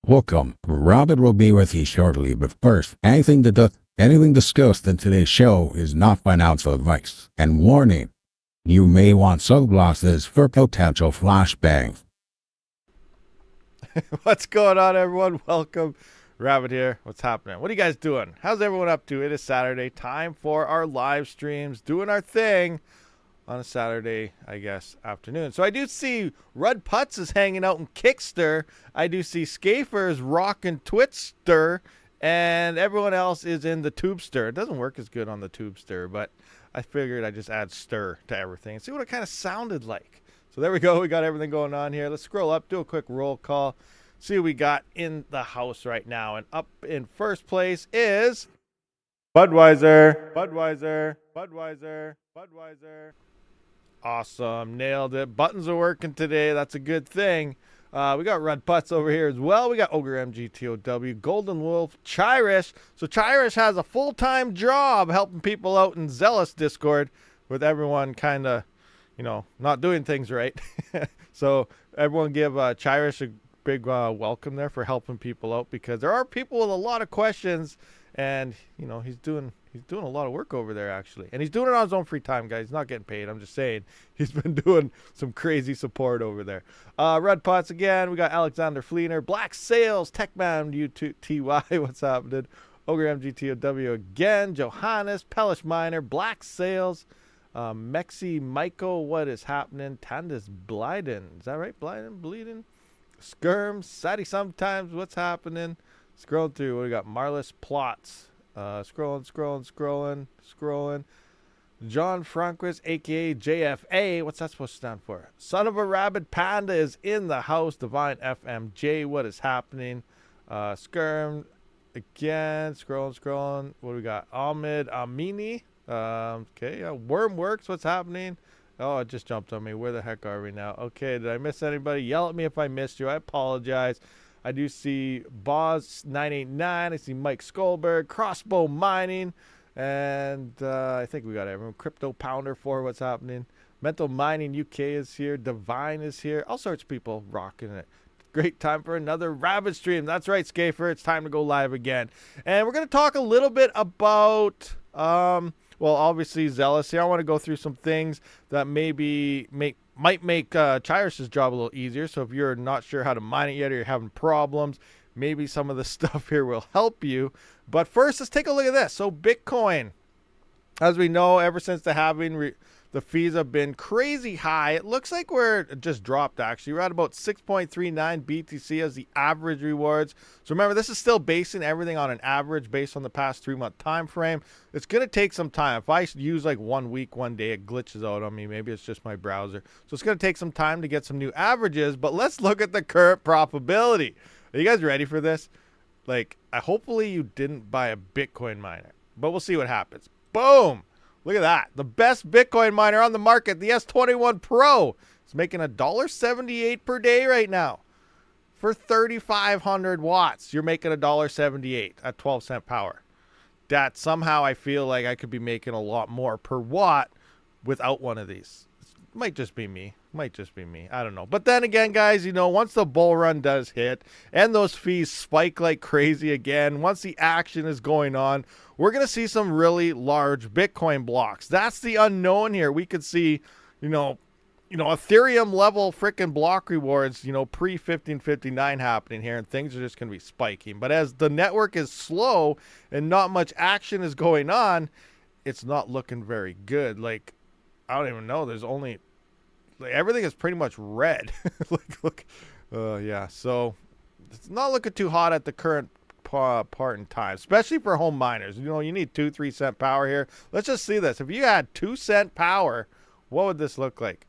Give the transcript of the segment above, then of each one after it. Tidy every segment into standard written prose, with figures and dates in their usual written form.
Welcome. Rabid will be with you shortly, but first, anything discussed in today's show is not financial advice. And warning, you may want sunglasses for potential flashbangs. What's going on, everyone? Welcome. Rabid here. What's happening? What are you guys doing? How's everyone up to? It is Saturday. Time for our live streams. Doing our thing on a Saturday, I guess, afternoon. So I do see Rudd Putz is hanging out in Kickster. I do see Scafers rocking Twitster. And everyone else is in the Tubester. It doesn't work as good on the Tubester, but I figured I'd just add stir to everything and see what it kind of sounded like. So there we go. We got everything going on here. Let's scroll up, do a quick roll call, see what we got in the house right now. And up in first place is Budweiser. Awesome. Nailed it. Buttons are working today. That's a good thing. We got Rudd Putz over here as well. We got Ogre MGTOW, Golden Wolf, Chirish. So Chirish has a full-time job helping people out in Xelis Discord with everyone kind of, not doing things right. So everyone give Chirish a big welcome there for helping people out, because there are people with a lot of questions, and he's doing a lot of work over there, actually, and he's doing it on his own free time, guys. He's not getting paid. I'm just saying he's been doing some crazy support over there. Rudd Putz again. We got Alexander Fleener, Black Sails, Techman U2TY. What's happening? Ogre MGTOW again. Johannes, Pellish Miner, Black Sails. Mexi Michael, what is happening? Tandis Blyden, is that right? Blyden, bleeding. Skirm, Sadie sometimes, what's happening? Scrolling through, what we got? Marlis Plots. Scrolling. John Franquist, aka JFA. What's that supposed to stand for? Son of a Rabid Panda is in the house. Divine FMJ, what is happening? Skirm again. Scrolling. What do we got? Ahmed Amini. Okay, Wormworks, what's happening? Oh, it just jumped on me. Where the heck are we now? Okay, did I miss anybody? Yell at me if I missed you. I apologize. I do see Boz989. I see Mike Skolberg, Crossbow Mining, and I think we got everyone. Crypto Pounder 4, what's happening? Mental Mining UK is here. Divine is here. All sorts of people rocking it. Great time for another Rabid stream. That's right, Scafer. It's time to go live again. And we're going to talk a little bit about, obviously Xelis here. I want to go through some things that might make Chirish's job a little easier. So if you're not sure how to mine it yet, or you're having problems, maybe some of the stuff here will help you. But first, let's take a look at this. So Bitcoin, as we know, ever since the halving, the fees have been crazy high. It looks like it just dropped, actually. We're at about 6.39 BTC as the average rewards. So remember, this is still basing everything on an average based on the past 3-month time frame. It's going to take some time. If I use like 1 week, 1 day, it glitches out on me. Maybe it's just my browser. So it's going to take some time to get some new averages. But let's look at the current profitability. Are you guys ready for this? Hopefully you didn't buy a Bitcoin miner. But we'll see what happens. Boom! Look at that. The best Bitcoin miner on the market, the S21 Pro, is making $1.78 per day right now. For 3,500 watts, you're making $1.78 at 12-cent power. That somehow I feel like I could be making a lot more per watt without one of these. It might just be me. I don't know. But then again, guys, once the bull run does hit and those fees spike like crazy again, once the action is going on, we're going to see some really large Bitcoin blocks. That's the unknown here. We could see, Ethereum level freaking block rewards, pre-1559 happening here, and things are just going to be spiking. But as the network is slow and not much action is going on, it's not looking very good. I don't even know. There's only... everything is pretty much red. Yeah. So it's not looking too hot at the current part in time, especially for home miners. You need 2-3 cent power here. Let's just see this. If you had 2 cent power, what would this look like?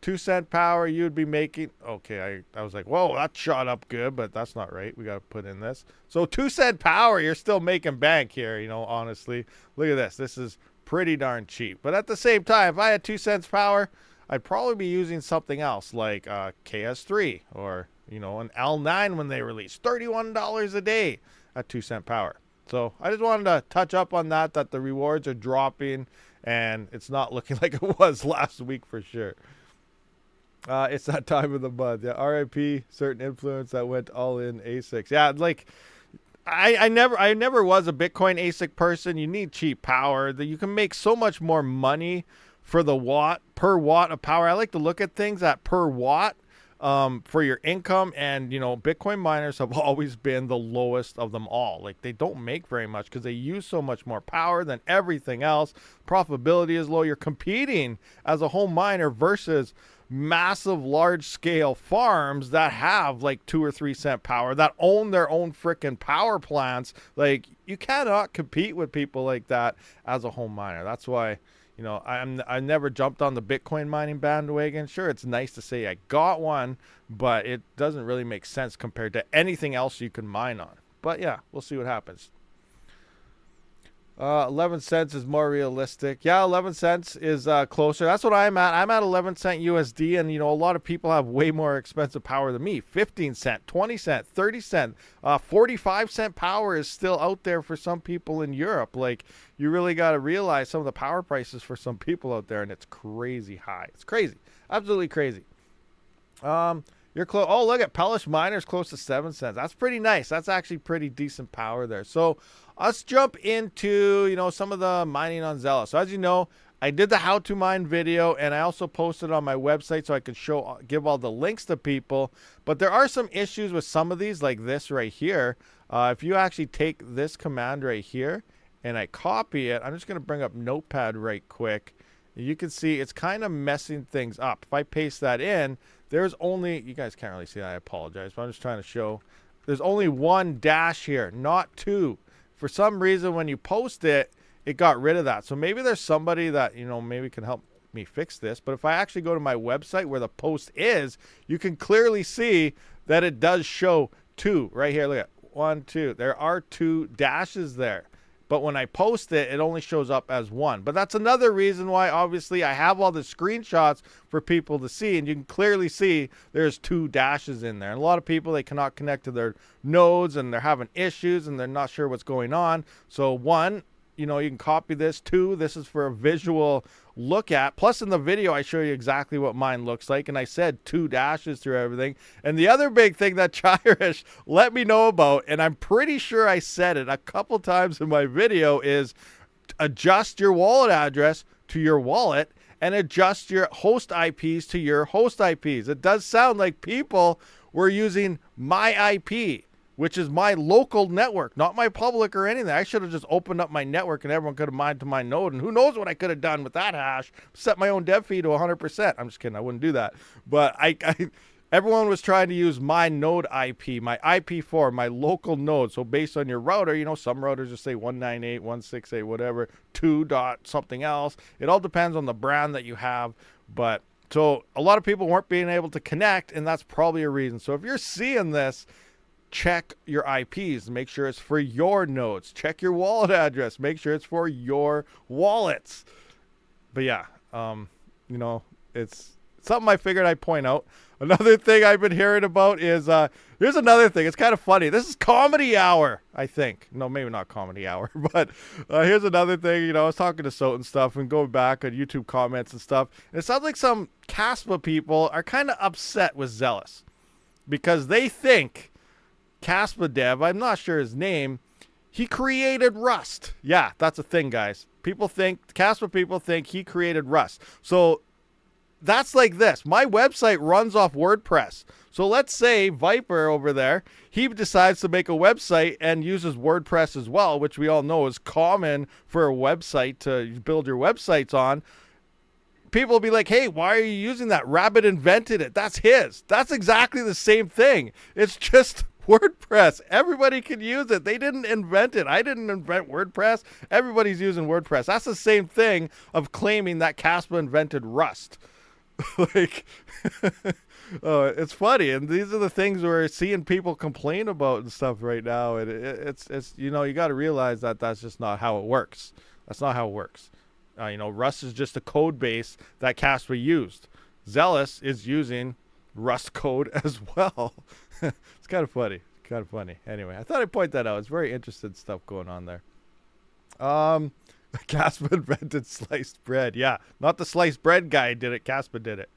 2 cent power, you'd be making, okay, I was like, whoa, that shot up good, but that's not right. We got to put in this. So 2 cent power, you're still making bank here, honestly. Look at this. This is pretty darn cheap. But at the same time, if I had 2 cents power, I'd probably be using something else like KS3 or, an L9 when they release. $31 a day at 2 cent power. So I just wanted to touch up on that the rewards are dropping and it's not looking like it was last week for sure. It's that time of the month. Yeah, RIP certain influence that went all in ASICs. Yeah, like I never was a Bitcoin ASIC person. You need cheap power. That you can make so much more money for the per watt of power. I like to look at things at per watt for your income, and Bitcoin miners have always been the lowest of them all. Like, they don't make very much because they use so much more power than everything else. Profitability is low. You're competing as a home miner versus massive large scale farms that have like 2 or 3 cent power, that own their own freaking power plants. Like, you cannot compete with people like that as a home miner. That's why I never jumped on the Bitcoin mining bandwagon. Sure, it's nice to say I got one, but it doesn't really make sense compared to anything else you can mine on. But yeah, we'll see what happens. 11 cents is more realistic. Yeah, 11 cents is closer. That's what I'm at. I'm at 11 cent USD, and a lot of people have way more expensive power than me. 15 cent, 20 cent, 30 cent, 45 cent power is still out there for some people in Europe. Like, you really got to realize some of the power prices for some people out there, and it's crazy high. It's crazy. Absolutely crazy. You're close. Oh, look at Pellish Miners close to 7 cents. That's pretty nice. That's actually pretty decent power there. So let's jump into, some of the mining on Xelis. So as you know, I did the how to mine video, and I also posted on my website so I could give all the links to people. But there are some issues with some of these, like this right here. If you actually take this command right here and I copy it, I'm just going to bring up Notepad right quick. You can see it's kind of messing things up. If I paste that in, there's only, you guys can't really see that, I apologize, but I'm just trying to show, there's only 1 dash here, not 2. For some reason, when you post it, it got rid of that. So maybe there's somebody that, maybe can help me fix this. But if I actually go to my website where the post is, you can clearly see that it does show 2 right here. Look at 1, 2. There are 2 dashes there. But when I post it, it only shows up as 1. But that's another reason why, obviously, I have all the screenshots for people to see. And you can clearly see there's 2 dashes in there. And a lot of people, they cannot connect to their nodes, and they're having issues, and they're not sure what's going on. So 1, you can copy this. 2, this is for a visual look at. Plus, in the video, I show you exactly what mine looks like. And I said 2 dashes through everything. And the other big thing that Chirish let me know about, and I'm pretty sure I said it a couple times in my video, is adjust your wallet address to your wallet and adjust your host IPs to your host IPs. It does sound like people were using my IP, which is my local network, not my public or anything. I should have just opened up my network and everyone could have mined to my node. And who knows what I could have done with that hash. Set my own dev fee to 100%. I'm just kidding. I wouldn't do that. But everyone was trying to use my node IP, my IP4, my local node. So based on your router, some routers just say 198.168, whatever, 2 dot something else. It all depends on the brand that you have. But so a lot of people weren't being able to connect, and that's probably a reason. So if you're seeing this, check your IPs, make sure it's for your nodes. Check your wallet address, make sure it's for your wallets. But yeah, it's something I figured I'd point out. Another thing I've been hearing about is, here's another thing. It's kind of funny. This is comedy hour, I think. No, maybe not comedy hour, but here's another thing. I was talking to Soat and stuff and going back on YouTube comments and stuff. And it sounds like some Kaspa people are kind of upset with Xelis because they think Kaspa dev, I'm not sure his name, he created Rust. Yeah, that's a thing, guys. Kaspa people think he created Rust. So that's like this. My website runs off WordPress. So let's say Viper over there, he decides to make a website and uses WordPress as well, which we all know is common for a website to build your websites on. People will be like, hey, why are you using that? Rabid invented it. That's his. That's exactly the same thing. It's just WordPress. Everybody can use it. They didn't invent it. I didn't invent WordPress. Everybody's using WordPress. That's the same thing of claiming that Kaspa invented Rust. It's funny. And these are the things we're seeing people complain about and stuff right now. And it's you got to realize that that's just not how it works. That's not how it works. Rust is just a code base that Kaspa used. Xelis is using Rust code as well. It's kind of funny. Anyway, I thought I'd point that out. It's very interesting stuff going on there. Kaspa invented sliced bread. Yeah, not the sliced bread guy did it. Kaspa did it.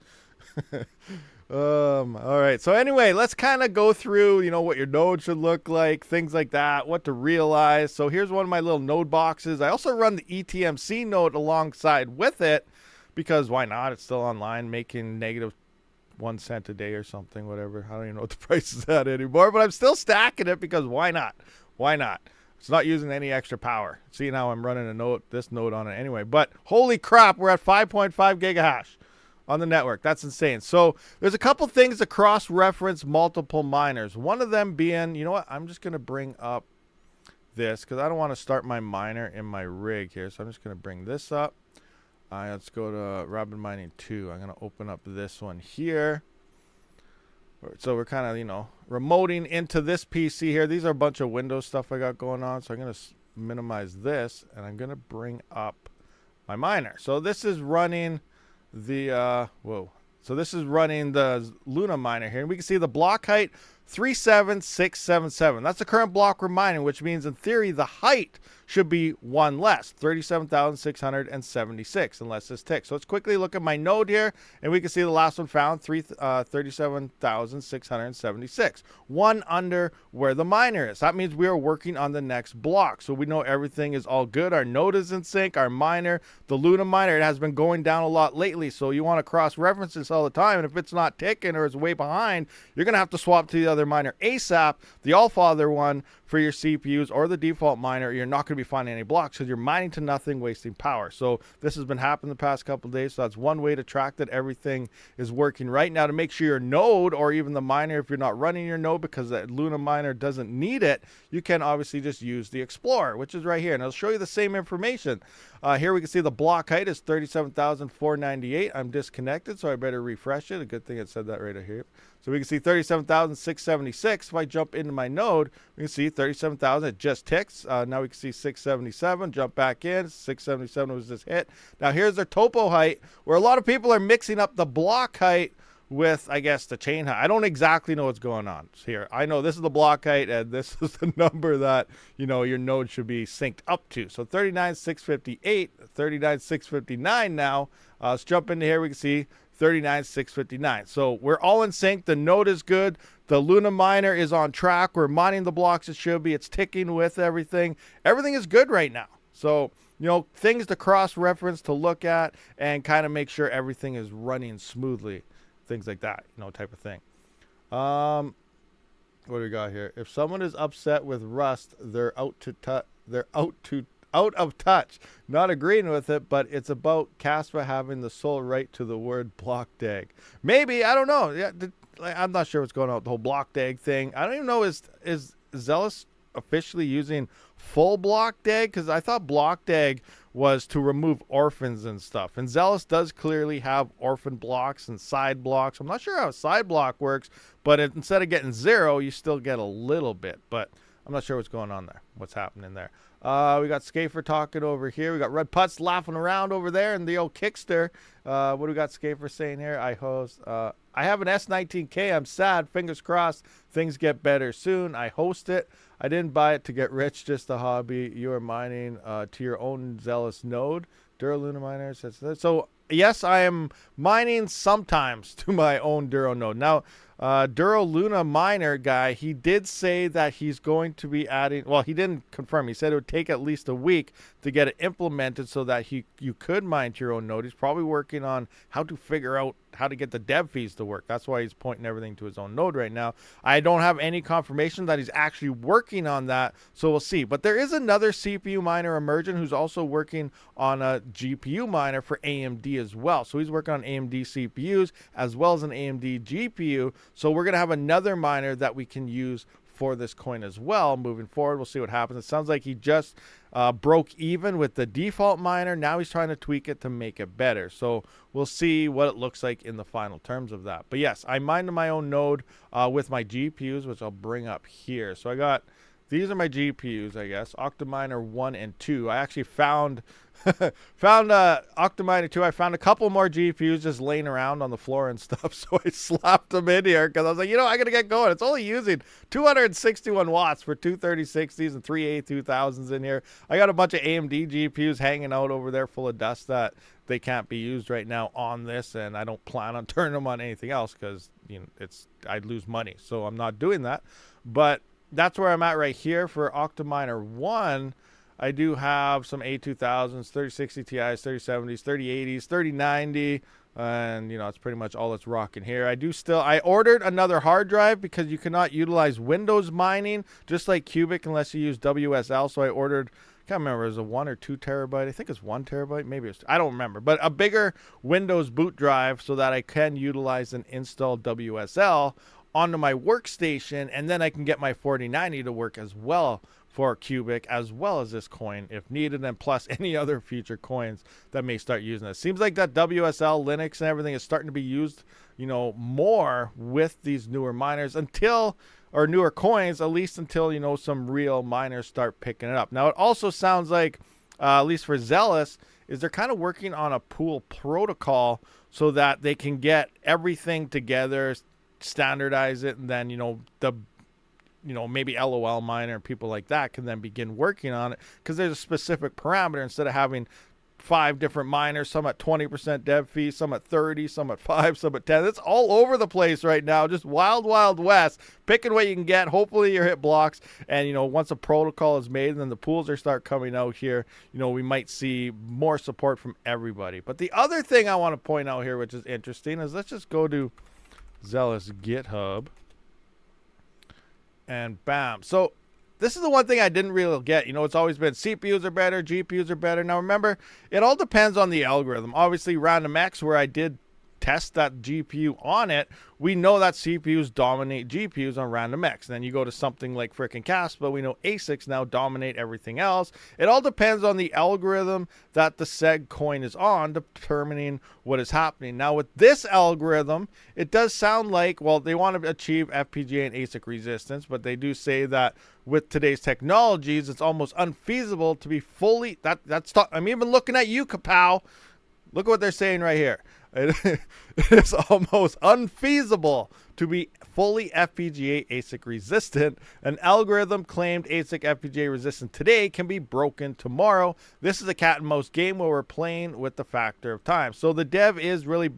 All right. So anyway, let's kind of go through, you know, what your node should look like, things like that, what to realize. So here's one of my little node boxes. I also run the ETMC node alongside with it because why not? It's still online making negative 1 cent a day or something, whatever. I don't even know what the price is at anymore, but I'm still stacking it because why not? Why not? It's not using any extra power. See, now I'm running a node, this node on it anyway. But holy crap, we're at 5.5 gigahash on the network. That's insane. So there's a couple things to cross-reference multiple miners. One of them being, you know what? I'm just going to bring up this because I don't want to start my miner in my rig here. So I'm just going to bring this up. Let's go to rabidmining 2. I'm going to open up this one here. So we're kind of, you know, remoting into this PC here. These are a bunch of Windows stuff I got going on. So I'm going to minimize this and I'm going to bring up my miner. So this is running the so this is running the Luna miner here, and we can see the block height 37677. That's the current block we're mining, which means in theory the height should be one less, 37,676, unless this ticks. So let's quickly look at my node here, and we can see the last one found 37,676, one under where the miner is. That means we are working on the next block, so we know everything is all good. Our node is in sync. Our miner, the Luna miner, it has been going down a lot lately, so you want to cross-reference this all the time, and if it's not ticking or it's way behind, you're going to have to swap to the other miner ASAP, the all-father one for your CPUs, or the default miner. You're not going to be finding any blocks because you're mining to nothing, wasting power. So this has been happening the past couple of days, so that's one way to track that everything is working right. Now, to make sure your node, or even the miner, if you're not running your node because that Luna miner doesn't need it, you can obviously just use the Explorer, which is right here, and I'll show you the same information. Here we can see the block height is 37,498. I'm disconnected, so I better refresh it. A good thing it said that right here. So we can see 37,676. If I jump into my node, we can see 37,000. It just ticks. Now we can see 677. Jump back in. 677 was just hit. Now here's their topo height, where a lot of people are mixing up the block height with, I guess, the chain height. I don't exactly know what's going on here. I know this is the block height, and this is the number that, you know, your node should be synced up to. So 39,658, 39,659 now. Let's jump into here. We can see 39,659. So we're all in sync. The node is good. The Luna miner is on track. We're mining the blocks it should be. It's ticking with everything. Everything is good right now. So, you know, things to cross-reference, to look at, and kind of make sure everything is running smoothly. Things like that, you know, type of thing. What do we got here? If someone is upset with Rust, they're out of touch. Not agreeing with it, but it's about Kaspa having the sole right to the word block dag. Maybe, I don't know. Yeah, I'm not sure what's going on with the whole block dag thing. I don't even know, is Xelis officially using full block dag? Because I thought block dag was to remove orphans and stuff, and Xelis does clearly have orphan blocks and side blocks. I'm not sure how a side block works, but instead of getting 0, you still get a little bit, but I'm not sure what's going on there, what's happening there. We got Schaefer talking over here. We got Red Putz laughing around over there, and the old Kickster. What do we got Schaefer saying here? I have an S19K. I'm sad. Fingers crossed things get better soon. I host it. I didn't buy it to get rich, just a hobby. You are mining to your own Xelis node. Duro Luna miner says that. So yes, I am mining sometimes to my own Duro node. Now, Duro Luna miner guy, he did say that he's going to be adding, well, he didn't confirm. He said it would take at least a week to get it implemented so that you could mine to your own node. He's probably working on how to figure out how to get the dev fees to work. That's why he's pointing everything to his own node right now. I don't have any confirmation that he's actually working on that, so we'll see. But there is another CPU miner emerging who's also working on a GPU miner for AMD as well. So he's working on AMD CPUs as well as an AMD GPU. So we're going to have another miner that we can use for this coin as well moving forward. We'll see what happens. It sounds like he just broke even with the default miner. Now he's trying to tweak it to make it better. So we'll see what it looks like in the final terms of that. But yes, I mined my own node with my GPUs, which I'll bring up here. So I got, these are my GPUs, I guess, Octa Miner 1 and 2. I actually found Found Octa-Miner 2. I found a couple more GPUs just laying around on the floor and stuff, so I slapped them in here because I was like, you know, I got to get going. It's only using 261 watts for two 3060s and three A2000s in here. I got a bunch of AMD GPUs hanging out over there full of dust that they can't be used right now on this, and I don't plan on turning them on anything else because, you know, I'd lose money, so I'm not doing that. But that's where I'm at right here for Octa-Miner 1. I do have some A2000s, 3060 Ti's, 3070s, 3080s, 3090, and you know, it's pretty much all that's rocking here. I ordered another hard drive because you cannot utilize Windows mining just like Cubic unless you use WSL. So I ordered, I can't remember, it was a 1 or 2 terabyte. I think it's 1 terabyte, maybe it's, I don't remember, but a bigger Windows boot drive so that I can utilize and install WSL onto my workstation, and then I can get my 4090 to work as well for Cubic, as well as this coin if needed, and plus any other future coins that may start using it. Seems like that WSL, Linux, and everything is starting to be used, you know, more with these newer miners or newer coins, at least until, you know, some real miners start picking it up. Now, it also sounds like, at least for Xelis, is they're kind of working on a pool protocol so that they can get everything together, standardize it, and then, you know, maybe LOL miner and people like that can then begin working on it because there's a specific parameter instead of having 5 different miners, some at 20% dev fee, some at 30, some at 5, some at 10. It's all over the place right now, just wild west, picking what you can get. Hopefully your hit blocks, and you know, once a protocol is made and then the pools start coming out here, you know, we might see more support from everybody. But the other thing I want to point out here, which is interesting, is let's just go to Xelis GitHub. And bam. So this is the one thing I didn't really get. You know, it's always been CPUs are better, GPUs are better. Now remember, it all depends on the algorithm. Obviously, RandomX, where I did test that GPU on it, we know that CPUs dominate GPUs on RandomX. Then you go to something like frickin' Kaspa, we know ASICs now dominate everything else. It all depends on the algorithm that the seg coin is on, determining what is happening. Now with this algorithm, it does sound like, well, they want to achieve FPGA and ASIC resistance, but they do say that with today's technologies, it's almost unfeasible to be fully, I'm even looking at you, Kapow. Look at what they're saying right here. It is almost unfeasible to be fully FPGA ASIC resistant. An algorithm claimed ASIC FPGA resistant today can be broken tomorrow. This is a cat and mouse game where we're playing with the factor of time. So the dev is really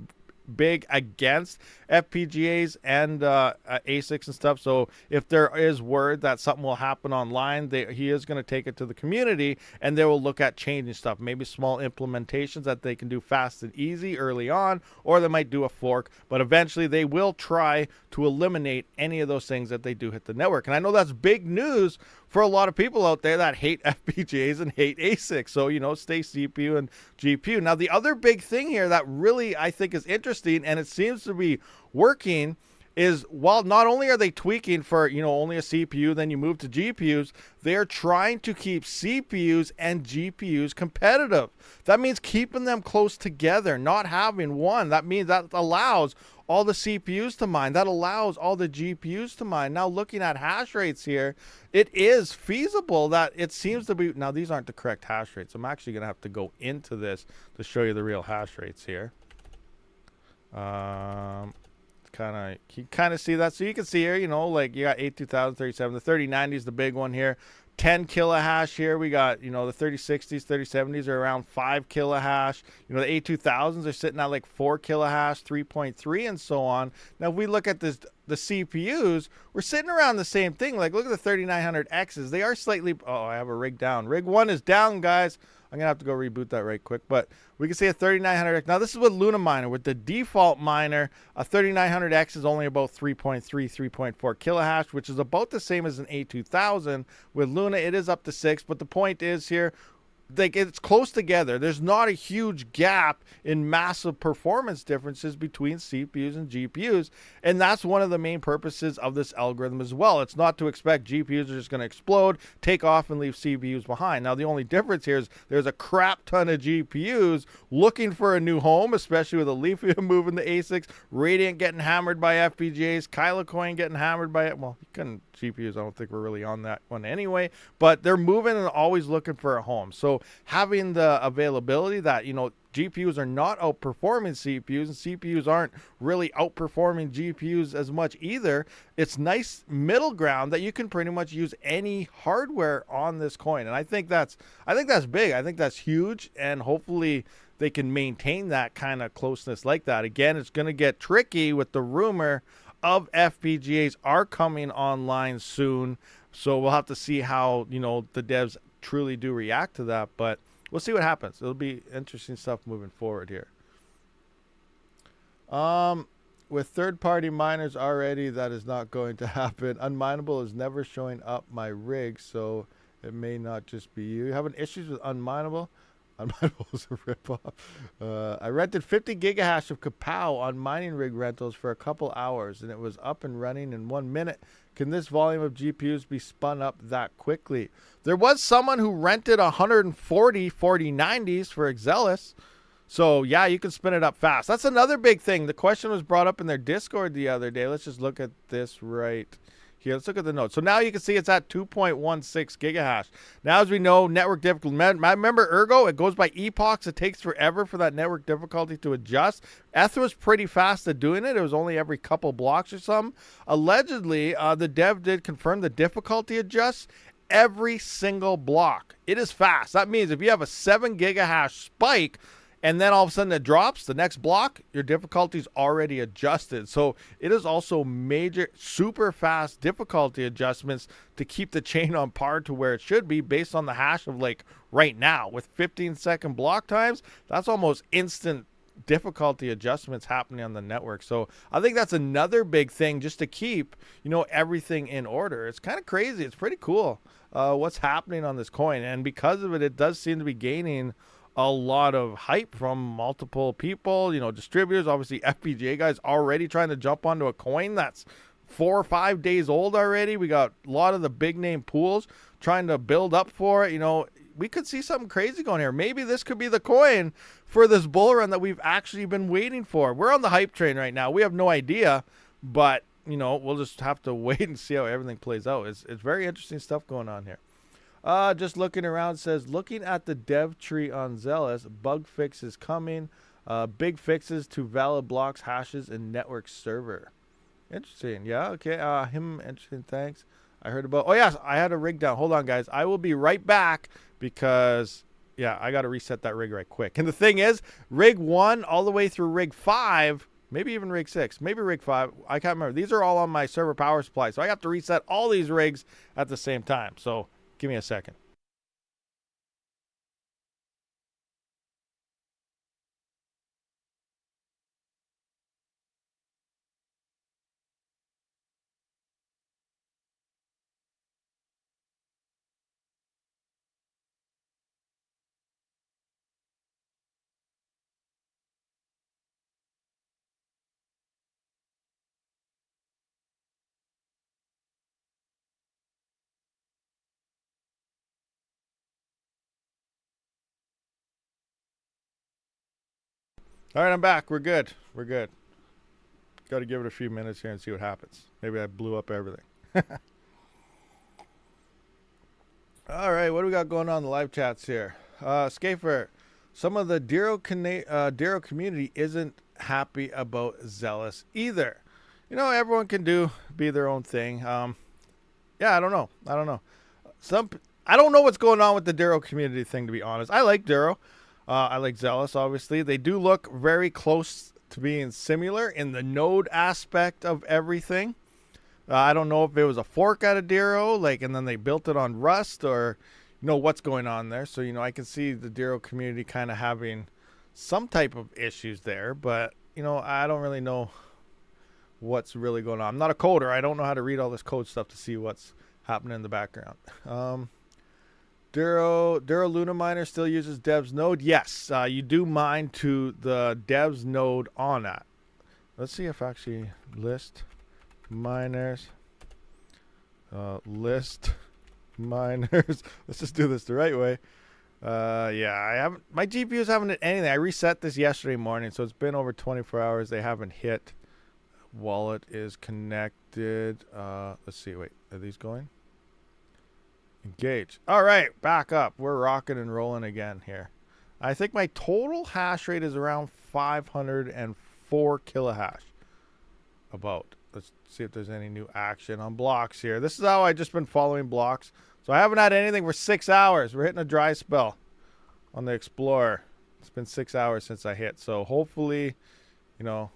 big against FPGAs and ASICs and stuff. So if there is word that something will happen online, he is going to take it to the community and they will look at changing stuff. Maybe small implementations that they can do fast and easy early on, or they might do a fork, but eventually they will try to eliminate any of those things that they do hit the network. And I know that's big news for a lot of people out there that hate FPGAs and hate ASICs. So, you know, stay CPU and GPU. Now, the other big thing here that really I think is interesting, and it seems to be working, is while not only are they tweaking for, you know, only a CPU, then you move to GPUs, they're trying to keep CPUs and GPUs competitive. That means keeping them close together, not having one. That means that allows all the CPUs to mine. That allows all the GPUs to mine. Now, looking at hash rates here, it is feasible that it seems to be, now these aren't the correct hash rates. I'm actually going to have to go into this to show you the real hash rates here. You kind of see that. So you can see here, you know, like you got 82037, the 3090 is the big one here. 10 kilohash here. We got, you know, the 3060s, 3070s are around 5 kilohash. You know, the A2000s are sitting at like 4 kilohash, 3.3, and so on. Now, if we look at this, the CPUs, we're sitting around the same thing. Like, look at the 3900Xs. They are slightly, oh, I have a rig down. Rig 1 is down, guys. I'm going to have to go reboot that right quick. But we can see a 3900X. Now, this is with Luna Miner. With the default miner, a 3900X is only about 3.3, 3.4 kilohash, which is about the same as an A2000. With Luna, it is up to 6. But the point is here, like, it's close together. There's not a huge gap in massive performance differences between CPUs and GPUs, and that's one of the main purposes of this algorithm as well. It's not to expect GPUs are just going to explode, take off, and leave CPUs behind. Now, the only difference here is there's a crap ton of GPUs looking for a new home, especially with Aletheia moving to ASICs, Radiant getting hammered by FPGAs, Kylo Coin getting hammered by it. Well, you couldn't GPUs, I don't think we're really on that one anyway, but they're moving and always looking for a home. So So having the availability that, you know, GPUs are not outperforming CPUs and CPUs aren't really outperforming GPUs as much either. It's nice middle ground that you can pretty much use any hardware on this coin. And I think that's big. I think that's huge. And hopefully they can maintain that kind of closeness like that. Again, it's going to get tricky with the rumor of FPGAs are coming online soon. So we'll have to see how, you know, the devs truly do react to that. But we'll see what happens. It'll be interesting stuff moving forward here. With third-party miners already, that is not going to happen. Unminable is never showing up my rig, so it may not just be you. You having issues with Unminable? Unminable is a ripoff. I rented 50 gigahash of Kapow on mining rig rentals for a couple hours, and it was up and running in 1 minute. Can this volume of GPUs be spun up that quickly? There was someone who rented 140 4090s for Xelis. So, yeah, you can spin it up fast. That's another big thing. The question was brought up in their Discord the other day. Let's just look at this right here. Let's look at the notes. So now you can see it's at 2.16 gigahash. Now, as we know, network difficulty. Remember Ergo? It goes by epochs. It takes forever for that network difficulty to adjust. Eth was pretty fast at doing it. It was only every couple blocks or something. Allegedly, the dev did confirm the difficulty adjusts every single block. It is fast. That means if you have a 7 gigahash spike, and then all of a sudden it drops, the next block, your difficulty is already adjusted. So it is also major, super fast difficulty adjustments to keep the chain on par to where it should be based on the hash of like right now. With 15-second block times, that's almost instant difficulty adjustments happening on the network. So I think that's another big thing just to keep, you know, everything in order. It's kind of crazy. It's pretty cool what's happening on this coin. And because of it, it does seem to be gaining a lot of hype from multiple people, you know, distributors, obviously FPGA guys already trying to jump onto a coin that's 4 or 5 days old already. We got a lot of the big name pools trying to build up for it. You know, we could see something crazy going here. Maybe this could be the coin for this bull run that we've actually been waiting for. We're on the hype train right now. We have no idea, but, you know, we'll just have to wait and see how everything plays out. It's very interesting stuff going on here. Just looking around, says, looking at the dev tree on Xelis, bug fix is coming. Big fixes to valid blocks, hashes, and network server. Interesting. Yeah, okay. Interesting. Thanks. I heard about, oh, yes, I had a rig down. Hold on, guys. I will be right back because, yeah, I got to reset that rig right quick. And the thing is, rig 1 all the way through rig 5, maybe even rig 6, maybe rig 5. I can't remember. These are all on my server power supply. So I have to reset all these rigs at the same time. So give me a second. All right, I'm back. We're good. We're good. Got to give it a few minutes here and see what happens. Maybe I blew up everything. All right, what do we got going on in the live chats here? Scafer, some of the Dero community isn't happy about Xelis either. You know, everyone can be their own thing. Yeah, I don't know. I don't know what's going on with the Dero community thing, to be honest. I like Dero. I like Xelis, obviously. They do look very close to being similar in the node aspect of everything. I don't know if it was a fork out of Dero, like, and then they built it on Rust, or, you know, what's going on there. So, you know, I can see the Dero community kind of having some type of issues there, but, you know, I don't really know what's really going on. I'm not a coder. I don't know how to read all this code stuff to see what's happening in the background. Dero Luna Miner still uses Dev's node. Yes, you do mine to the Dev's node on that. Let's see if actually list miners. List miners. Let's just do this the right way. Yeah, my GPU's haven't hit anything. I reset this yesterday morning, so it's been over 24 hours. They haven't hit. Wallet is connected. Let's see. Wait, are these going? Engage. All right, back up. We're rocking and rolling again here. I think my total hash rate is around 504 kilohash. About. Let's see if there's any new action on blocks here. This is how I just been following blocks. So I haven't had anything for 6 hours. We're hitting a dry spell on the Explorer. It's been 6 hours since I hit. So hopefully, you know,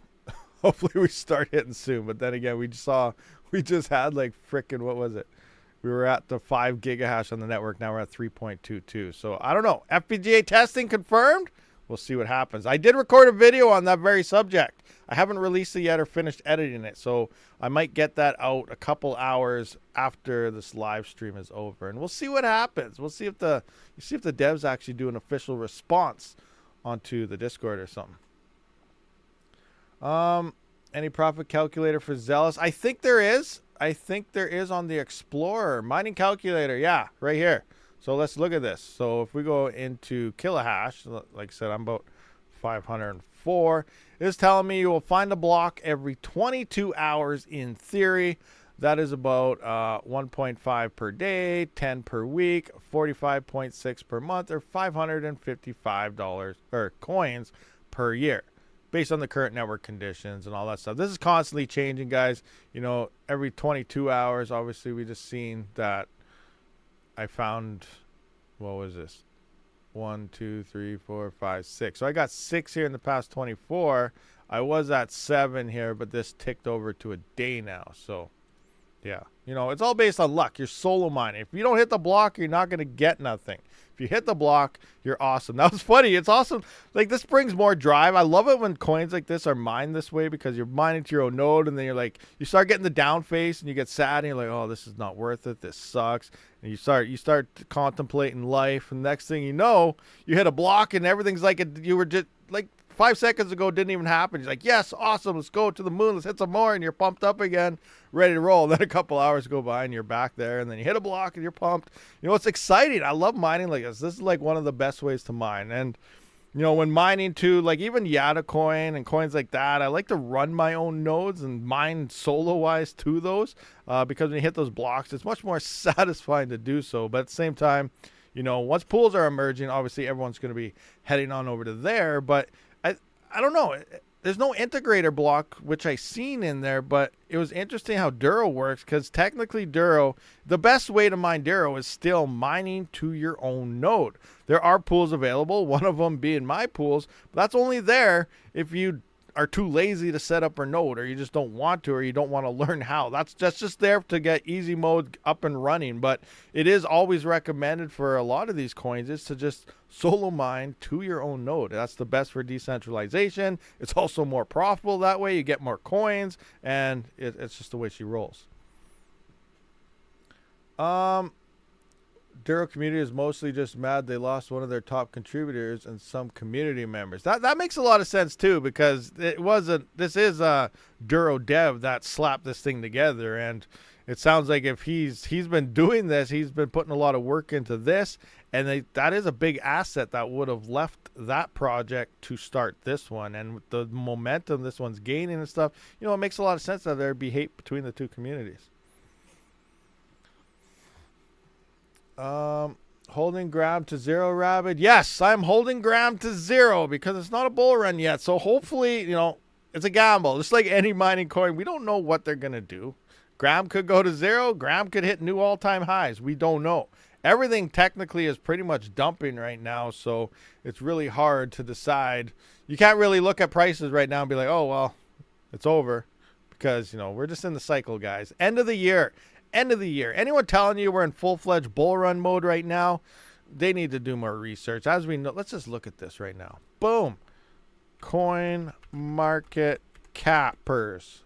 hopefully we start hitting soon. But then again, we just had like frickin', what was it? We were at the 5 gigahash on the network. Now we're at 3.22. So I don't know. FPGA testing confirmed. We'll see what happens. I did record a video on that very subject. I haven't released it yet or finished editing it. So I might get that out a couple hours after this live stream is over. And we'll see what happens. We'll see if the devs actually do an official response onto the Discord or something. Any profit calculator for Xelis? I think there is. I think there is on the Explorer. Mining calculator, yeah, right here. So let's look at this. So if we go into kilohash, like I said, I'm about 504. It's telling me you will find a block every 22 hours in theory. That is about 1.5 per day, 10 per week, 45.6 per month, or $555 or coins per year, based on the current network conditions and all that stuff. This is constantly changing, guys. You know, every 22 hours, obviously, we just seen that I found, what was this? 1, 2, 3, 4, 5, 6. So I got 6 here in the past 24. I was at 7 here, but this ticked over to a day now. So, yeah. You know, it's all based on luck. You're solo mining. If you don't hit the block, you're not going to get nothing. If you hit the block, you're awesome. That was funny. It's awesome. Like, this brings more drive. I love it when coins like this are mined this way, because you're mining to your own node, and then you're like, you start getting the down face, and you get sad, and you're like, oh, this is not worth it. This sucks. And you start contemplating life, and next thing you know, you hit a block, and everything's like you were just like 5 seconds ago didn't even happen. You're like, yes, awesome, let's go to the moon, let's hit some more, and you're pumped up again, ready to roll. And then a couple hours go by and you're back there, and then you hit a block and you're pumped. You know, it's exciting. I love mining like this. This is like one of the best ways to mine. And you know, when mining too, like even Yada coin and coins like that, I like to run my own nodes and mine solo wise to those, because when you hit those blocks, it's much more satisfying to do so. But at the same time, you know, once pools are emerging, obviously everyone's going to be heading on over to there. But I don't know. There's no integrator block, which I seen in there, but it was interesting how Duro works, because technically Duro, the best way to mine Duro is still mining to your own node. There are pools available, one of them being my pools, but that's only there if you are too lazy to set up a node, or you just don't want to, or you don't want to learn how. That's just there to get easy mode up and running. But it is always recommended for a lot of these coins is to just solo mine to your own node. That's the best for decentralization. It's also more profitable that way. You get more coins, and it's just the way she rolls. Duro community is mostly just mad they lost one of their top contributors and some community members. That makes a lot of sense too, because this is a Duro dev that slapped this thing together, and it sounds like if he's been doing this, he's been putting a lot of work into this, and that is a big asset that would have left that project to start this one. And with the momentum this one's gaining and stuff, you know, it makes a lot of sense that there'd be hate between the two communities. Holding grab to 0, Rabid. Yes, I'm holding grab to 0 because it's not a bull run yet. So hopefully, you know, it's a gamble. Just like any mining coin, we don't know what they're going to do. Grab could go to 0. Grab could hit new all-time highs. We don't know. Everything technically is pretty much dumping right now, so it's really hard to decide. You can't really look at prices right now and be like, oh, well, it's over, because, you know, we're just in the cycle, guys. End of the year. End of the year. Anyone telling you we're in full-fledged bull run mode right now, they need to do more research. As we know, let's just look at this right now. Boom. Coin market capers.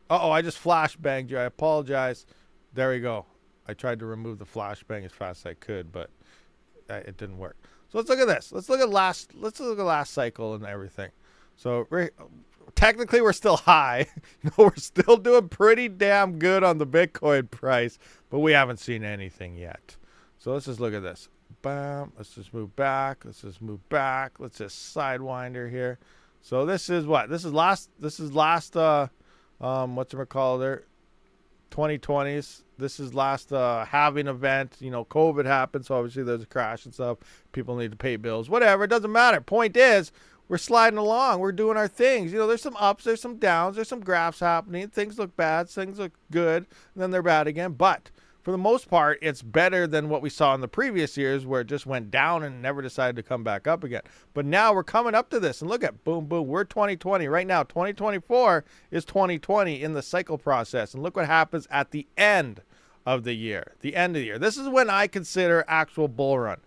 Uh-oh, I just flashbanged you. I apologize. There we go. I tried to remove the flashbang as fast as I could, but it didn't work. So let's look at this. Let's look at last cycle and everything. So technically we're still high. You know, we're still doing pretty damn good on the Bitcoin price, but we haven't seen anything yet. So let's just look at this. Bam. Let's just move back. Let's just move back. Let's just sidewinder here. So this is what? This is last whatchamacallit there? 2020s This is last halving event. You know, COVID happened, so obviously there's a crash and stuff. People need to pay bills, whatever. It doesn't matter. Point is, we're sliding along. We're doing our things. You know, there's some ups, there's some downs, there's some graphs happening. Things look bad, things look good, and then they're bad again. But for the most part, it's better than what we saw in the previous years where it just went down and never decided to come back up again. But now we're coming up to this, and look at boom, boom. We're 2020 right now. 2024 is 2020 in the cycle process. And look what happens at the end of the year. The end of the year. This is when I consider actual bull run.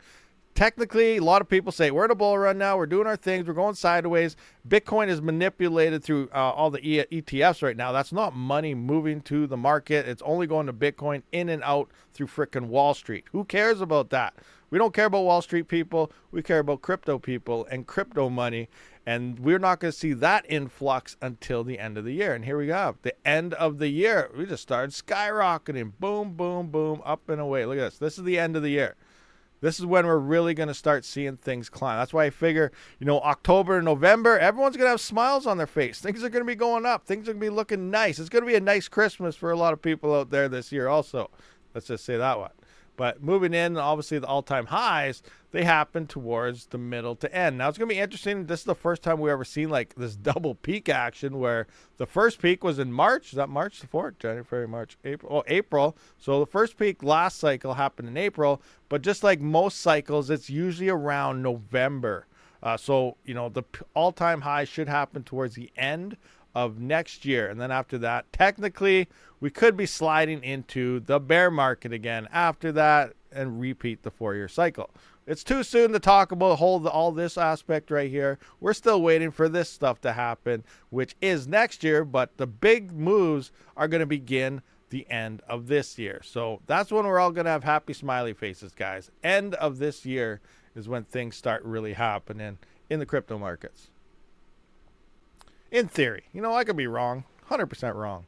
Technically, a lot of people say we're in a bull run now. We're doing our things. We're going sideways. Bitcoin is manipulated through all the ETFs right now. That's not money moving to the market. It's only going to Bitcoin in and out through frickin' Wall Street. Who cares about that? We don't care about Wall Street people. We care about crypto people and crypto money. And we're not going to see that influx until the end of the year. And here we go. The end of the year. We just started skyrocketing. Boom, boom, boom, up and away. Look at this. This is the end of the year. This is when we're really going to start seeing things climb. That's why I figure, you know, October and November, everyone's going to have smiles on their face. Things are going to be going up. Things are going to be looking nice. It's going to be a nice Christmas for a lot of people out there this year also. Let's just say that one. But moving in, obviously the all-time highs, they happen towards the middle to end. Now, it's going to be interesting. This is the first time we've ever seen like this double peak action where the first peak was in March. Is that March the 4th? January, February, March, April. Oh, April. So the first peak last cycle happened in April. But just like most cycles, it's usually around November. So, you know, the all-time high should happen towards the end of next year. And then after that, technically, we could be sliding into the bear market again after that and repeat the 4-year cycle. It's too soon to talk about all this aspect right here. We're still waiting for this stuff to happen, which is next year, but the big moves are going to begin the end of this year. So that's when we're all going to have happy smiley faces, guys. End of this year is when things start really happening in the crypto markets. In theory. You know, I could be wrong. 100% wrong.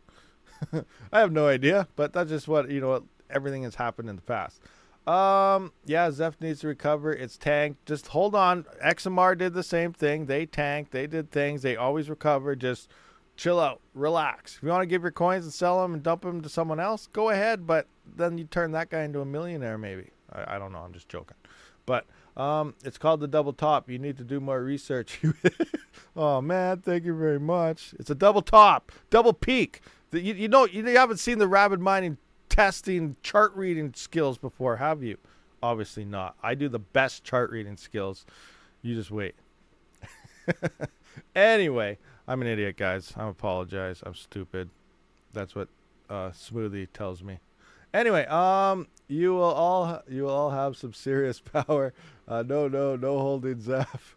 I have no idea, but that's just what, you know, everything has happened in the past. Yeah, Zeph needs to recover. It's tanked. Just hold on. XMR did the same thing. They tanked. They did things. They always recover. Just chill out. Relax. If you want to give your coins and sell them and dump them to someone else, go ahead, but then you turn that guy into a millionaire maybe. I don't know. I'm just joking. But it's called the double top. You need to do more research. Oh, man, thank you very much. It's a double top, double peak. You haven't seen the Rabid mining testing chart reading skills before, have you? Obviously not. I do the best chart reading skills. You just wait. Anyway, I'm an idiot, guys. I apologize. I'm stupid. That's what Smoothie tells me. Anyway, you will all have some serious power. No holding Zeph.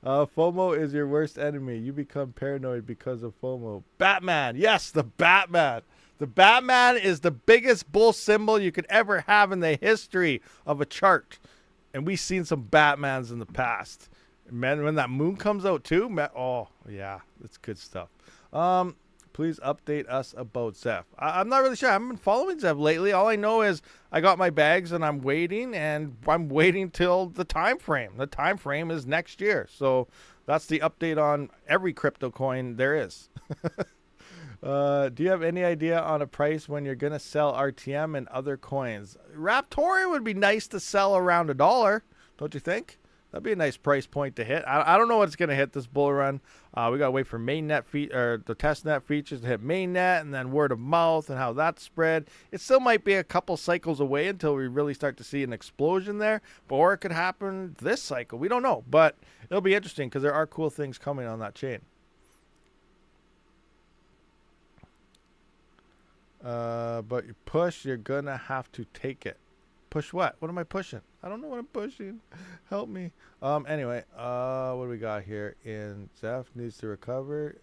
FOMO is your worst enemy. You become paranoid because of FOMO. Batman. Yes, the Batman. The Batman is the biggest bull symbol you could ever have in the history of a chart. And we've seen some Batmans in the past. Man, when that moon comes out too, man, oh, yeah, it's good stuff. Please update us about Zeph. I'm not really sure. I haven't been following Zeph lately. All I know is I got my bags and I'm waiting till the time frame. The time frame is next year. So that's the update on every crypto coin there is. Do you have any idea on a price when you're going to sell RTM and other coins? Raptorium would be nice to sell around $1, don't you think? That'd be a nice price point to hit. I don't know what it's going to hit this bull run. We got to wait for mainnet or the testnet features to hit mainnet and then word of mouth and how that's spread. It still might be a couple cycles away until we really start to see an explosion there. Or it could happen this cycle. We don't know. But it'll be interesting because there are cool things coming on that chain. But you push, you're going to have to take it. Push what? What am I pushing? I don't know what I'm pushing. Help me. Anyway, what do we got here? In Zeph needs to recover.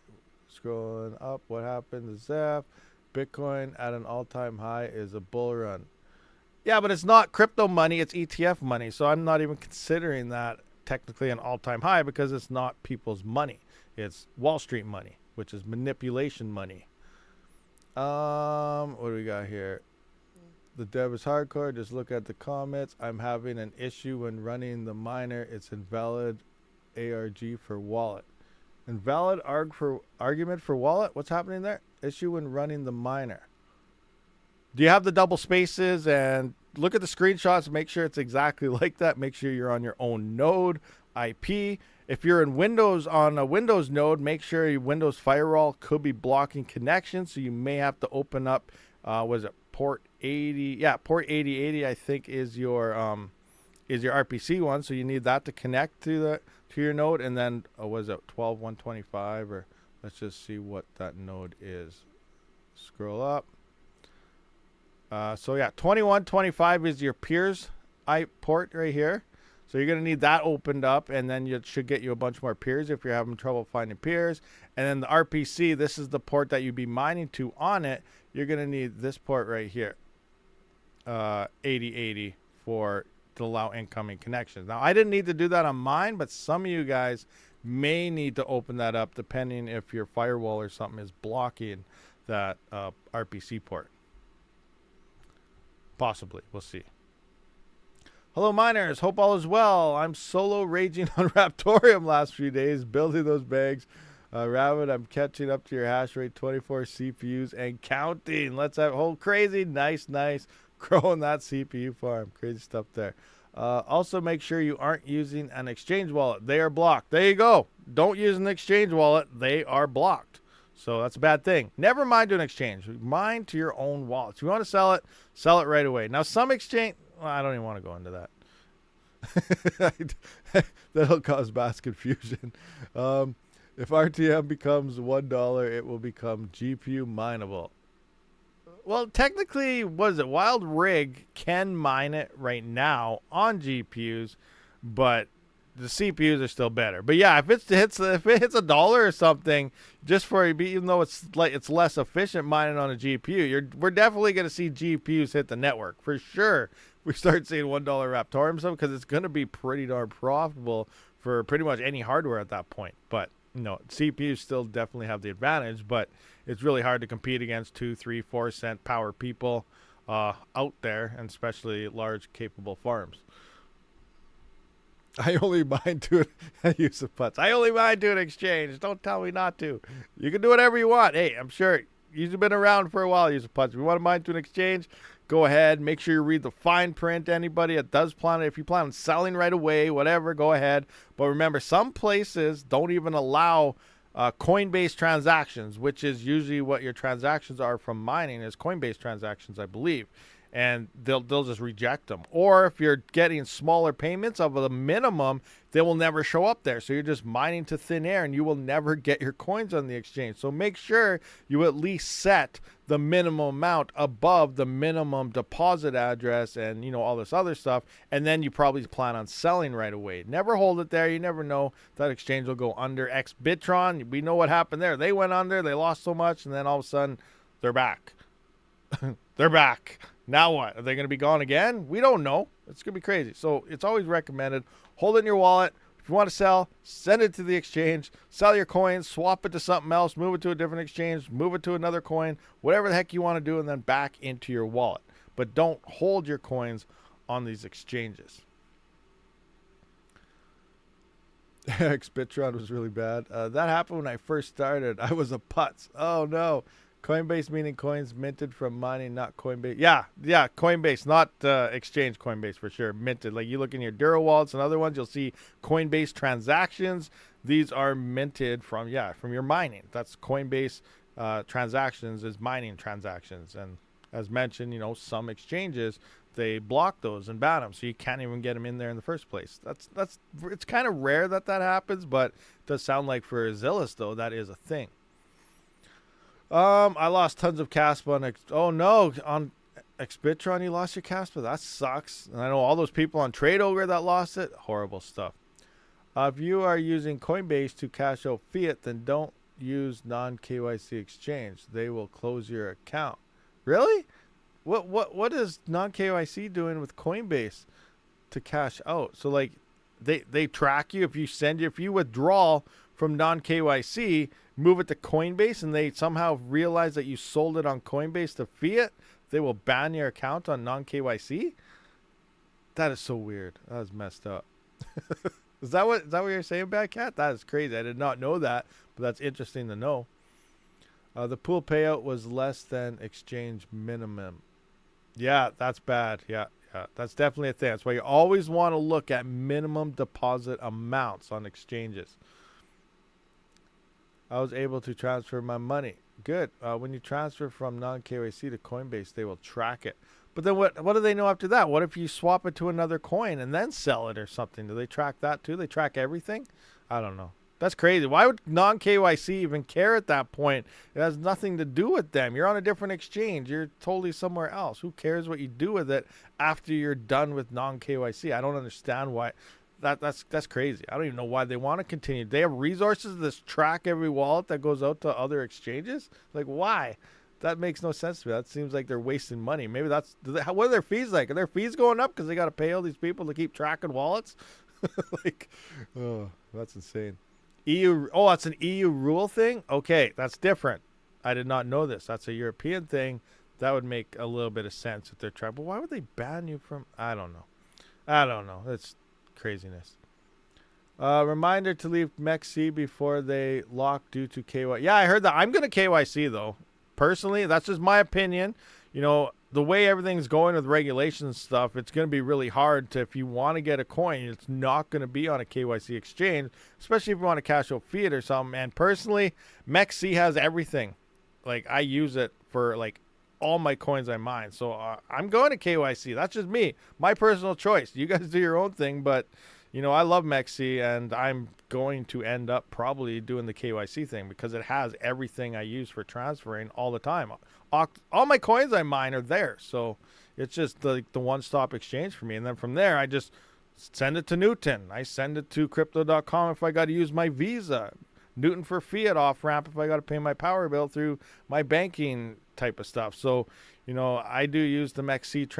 Scrolling up. What happened to Zeph? Bitcoin at an all-time high is a bull run. Yeah, but it's not crypto money. It's ETF money. So I'm not even considering that technically an all-time high because it's not people's money. It's Wall Street money, which is manipulation money. What do we got here? The dev is hardcore. Just look at the comments. I'm having an issue when running the miner. It's invalid ARG for wallet. Invalid argument for wallet? What's happening there? Issue when running the miner. Do you have the double spaces? And look at the screenshots. Make sure it's exactly like that. Make sure you're on your own node IP. If you're in Windows on a Windows node, make sure your Windows firewall could be blocking connections. So you may have to open up, was it port 80? Yeah, port 8080 I think is your RPC one. So you need that to connect to your node. And then was it 12125, or let's just see what that node is. Scroll up. So yeah, 2125 is your peers port right here. So you're going to need that opened up, and then it should get you a bunch more peers if you're having trouble finding peers. And then the RPC, this is the port that you'd be mining to on it. You're going to need this port right here, 8080, to allow incoming connections. Now, I didn't need to do that on mine, but some of you guys may need to open that up depending if your firewall or something is blocking that RPC port. Possibly. We'll see. Hello, miners. Hope all is well. I'm solo raging on Raptorium last few days, building those bags. Rabid, I'm catching up to your hash rate, 24 CPUs and counting. Let's have whole crazy. Nice. Growing that CPU farm. Crazy stuff there. Also, make sure you aren't using an exchange wallet. They are blocked. There you go. Don't use an exchange wallet. They are blocked. So that's a bad thing. Never mind to an exchange. Mine to your own wallet. If you want to sell it right away. Now, some exchange... Well, I don't even want to go into that. That'll cause mass confusion. If RTM becomes $1, it will become GPU mineable. Well, technically, what is it? Wild Rig can mine it right now on GPUs, but the CPUs are still better. But yeah, if it hits $1 or something, just for even though it's less efficient mining on a GPU, we're definitely going to see GPUs hit the network for sure. We start seeing $1 Raptorium stuff because it's going to be pretty darn profitable for pretty much any hardware at that point. But CPUs still definitely have the advantage, but it's really hard to compete against 2, 3, 4 cent power people out there, and especially large capable farms. I only mine to use of putts. I only mine to an exchange. Don't tell me not to. You can do whatever you want. Hey, I'm sure you've been around for a while, use of putts. If you want to mine to an exchange, go ahead. Make sure you read the fine print. Anybody that does plan it, if you plan on selling right away, whatever, go ahead. But remember, some places don't even allow Coinbase transactions, which is usually what your transactions are from mining, is Coinbase transactions, I believe. And they'll just reject them. Or if you're getting smaller payments of the minimum, they will never show up there. So you're just mining to thin air, and you will never get your coins on the exchange. So make sure you at least set the minimum amount above the minimum deposit address and all this other stuff. And then you probably plan on selling right away. Never hold it there. You never know. That exchange will go under. Xbitron, we know what happened there. They went under. They lost so much, and then all of a sudden, they're back. They're back. Now what? Are they going to be gone again? We don't know. It's going to be crazy. So it's always recommended. Hold it in your wallet. If you want to sell, send it to the exchange. Sell your coins. Swap it to something else. Move it to a different exchange. Move it to another coin. Whatever the heck you want to do, and then back into your wallet. But don't hold your coins on these exchanges. Xbitron was really bad. That happened when I first started. I was a putz. Oh, no. Coinbase meaning coins minted from mining, not Coinbase. Yeah, Coinbase, not exchange Coinbase for sure. Minted. Like you look in your Duro wallets and other ones, you'll see Coinbase transactions. These are minted from your mining. That's Coinbase transactions is mining transactions. And as mentioned, some exchanges, they block those and ban them, so you can't even get them in there in the first place. It's kind of rare that happens, but it does sound like for Xelis though that is a thing. I lost tons of Kaspa on Xbitron. You lost your Kaspa. That sucks. And I know all those people on Trade Ogre that lost it. Horrible stuff. If you are using Coinbase to cash out fiat, then don't use non-KYC exchange. They will close your account. Really? What is non-KYC doing with Coinbase to cash out? So like they track you if you withdraw from non-KYC, move it to Coinbase, and they somehow realize that you sold it on Coinbase to fiat, they will ban your account on non-KYC? That is so weird. That is messed up. Is that what you're saying, Bad Cat? That is crazy. I did not know that, but that's interesting to know. The pool payout was less than exchange minimum. Yeah, that's bad. Yeah, that's definitely a thing. That's why you always want to look at minimum deposit amounts on exchanges. I was able to transfer my money. Good. When you transfer from non-KYC to Coinbase, they will track it. But then what do they know after that? What if you swap it to another coin and then sell it or something? Do they track that too? They track everything? I don't know. That's crazy. Why would non-KYC even care at that point? It has nothing to do with them. You're on a different exchange. You're totally somewhere else. Who cares what you do with it after you're done with non-KYC? I don't understand why. That's crazy. I don't even know why they want to continue. They have resources to track every wallet that goes out to other exchanges? Like, why? That makes no sense to me. That seems like they're wasting money. Maybe what are their fees like? Are their fees going up because they got to pay all these people to keep tracking wallets? Like, oh, that's insane. That's an EU rule thing? Okay, that's different. I did not know this. That's a European thing. That would make a little bit of sense if they're trying. But why would they ban you from? I don't know. That's craziness. Reminder to leave MEXC before they lock due to KYC. Yeah, I heard that. I'm going to KYC, though. Personally, that's just my opinion. You know, the way everything's going with regulations and stuff, it's going to be really hard to, if you want to get a coin, it's not going to be on a KYC exchange, especially if you want to cash out fiat or something. And personally, MEXC has everything. Like, I use it for, like, all my coins I mine. So I'm going to KYC. That's just me. My personal choice. You guys do your own thing, but, you know, I love MEXC, and I'm going to end up probably doing the KYC thing because it has everything I use for transferring all the time. All my coins I mine are there. So it's just the one-stop exchange for me. And then from there, I just send it to Newton. I send it to crypto.com if I got to use my Visa. Newton for fiat off-ramp if I got to pay my power bill through my banking type of stuff. So, you know, I do use the MEXC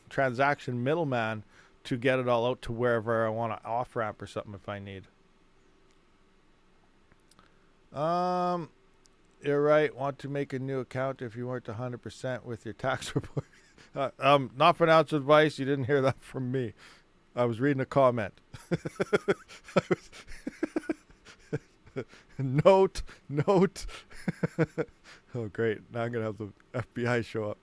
transaction middleman to get it all out to wherever I want to off-ramp or something if I need. You're right. Want to make a new account if you weren't 100% with your tax report. Not financial advice. You didn't hear that from me. I was reading a comment. Note. Oh, great. Now I'm going to have the FBI show up.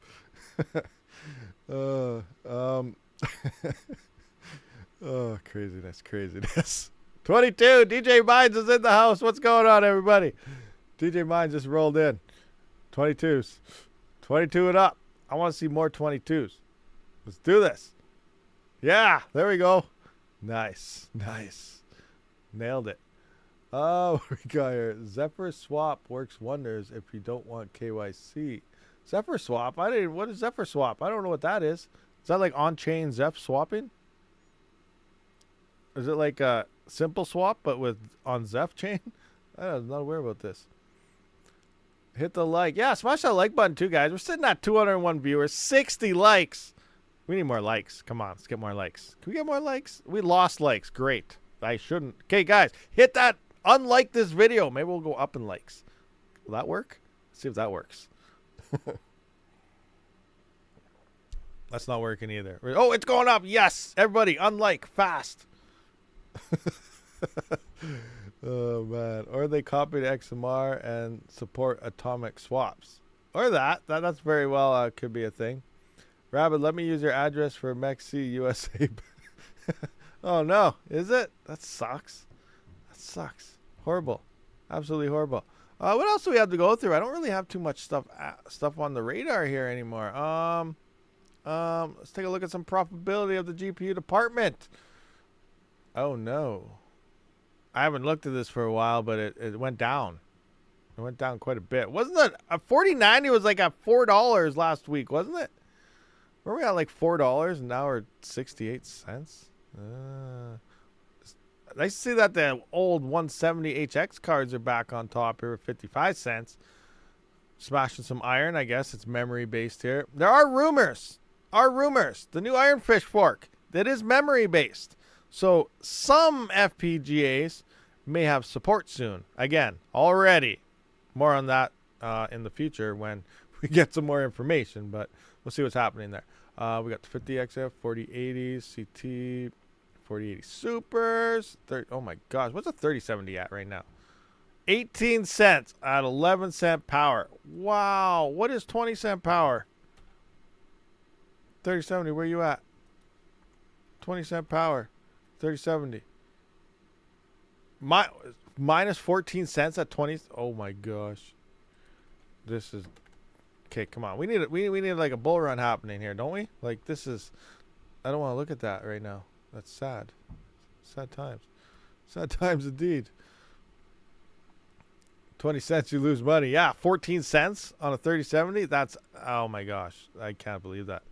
Oh, craziness. 22. DJ Mines is in the house. What's going on, everybody? DJ Mines just rolled in. 22s. 22 and up. I want to see more 22s. Let's do this. Yeah, there we go. Nice. Nailed it. Oh, we got here. Zephyr Swap works wonders if you don't want KYC. Zephyr Swap? What is Zephyr Swap? I don't know what that is. Is that like on-chain Zeph swapping? Is it like a simple swap but on Zeph chain? I'm not aware about this. Hit the like. Yeah, smash that like button too, guys. We're sitting at 201 viewers, 60 likes. We need more likes. Come on, let's get more likes. Can we get more likes? We lost likes. Great. I shouldn't. Okay, guys, hit that. Unlike this video. Maybe we'll go up in likes. Will that work? Let's see if that works. That's not working either. Oh, it's going up. Yes. Everybody, unlike fast. Oh, man. Or they copied XMR and support atomic swaps. Or that's very well could be a thing. Rabid, let me use your address for MEXC USA. Oh, no. Is it? That sucks. Horrible. Absolutely horrible. What else do we have to go through? I don't really have too much stuff on the radar here anymore. Let's take a look at some profitability of the GPU department. Oh, no. I haven't looked at this for a while, but it went down. It went down quite a bit. Wasn't it? A 4090 was like at $4 last week, wasn't it? Were we at like $4 and now we're 68 cents? Nice to see that the old 170 HX cards are back on top here at 55 cents. Smashing some iron, I guess. It's memory based here. There are rumors. The new Iron Fish fork that is memory based. So some FPGAs may have support soon. Again, already. More on that in the future when we get some more information. But we'll see what's happening there. We got the 50XF, 4080s, CT, 4080 Supers. Oh my gosh, what's a 3070 at right now? 18 cents at 11 cent power. Wow, what is 20 cent power? 3070, where you at? 20 cent power, 3070. Minus 14 cents at 20. Oh my gosh. This is okay. Come on, we need like a bull run happening here, don't we? Like this is. I don't want to look at that right now. That's sad. Sad times. Sad times indeed. 20 cents, you lose money. Yeah, 14 cents on a 3070. That's, oh my gosh, I can't believe that.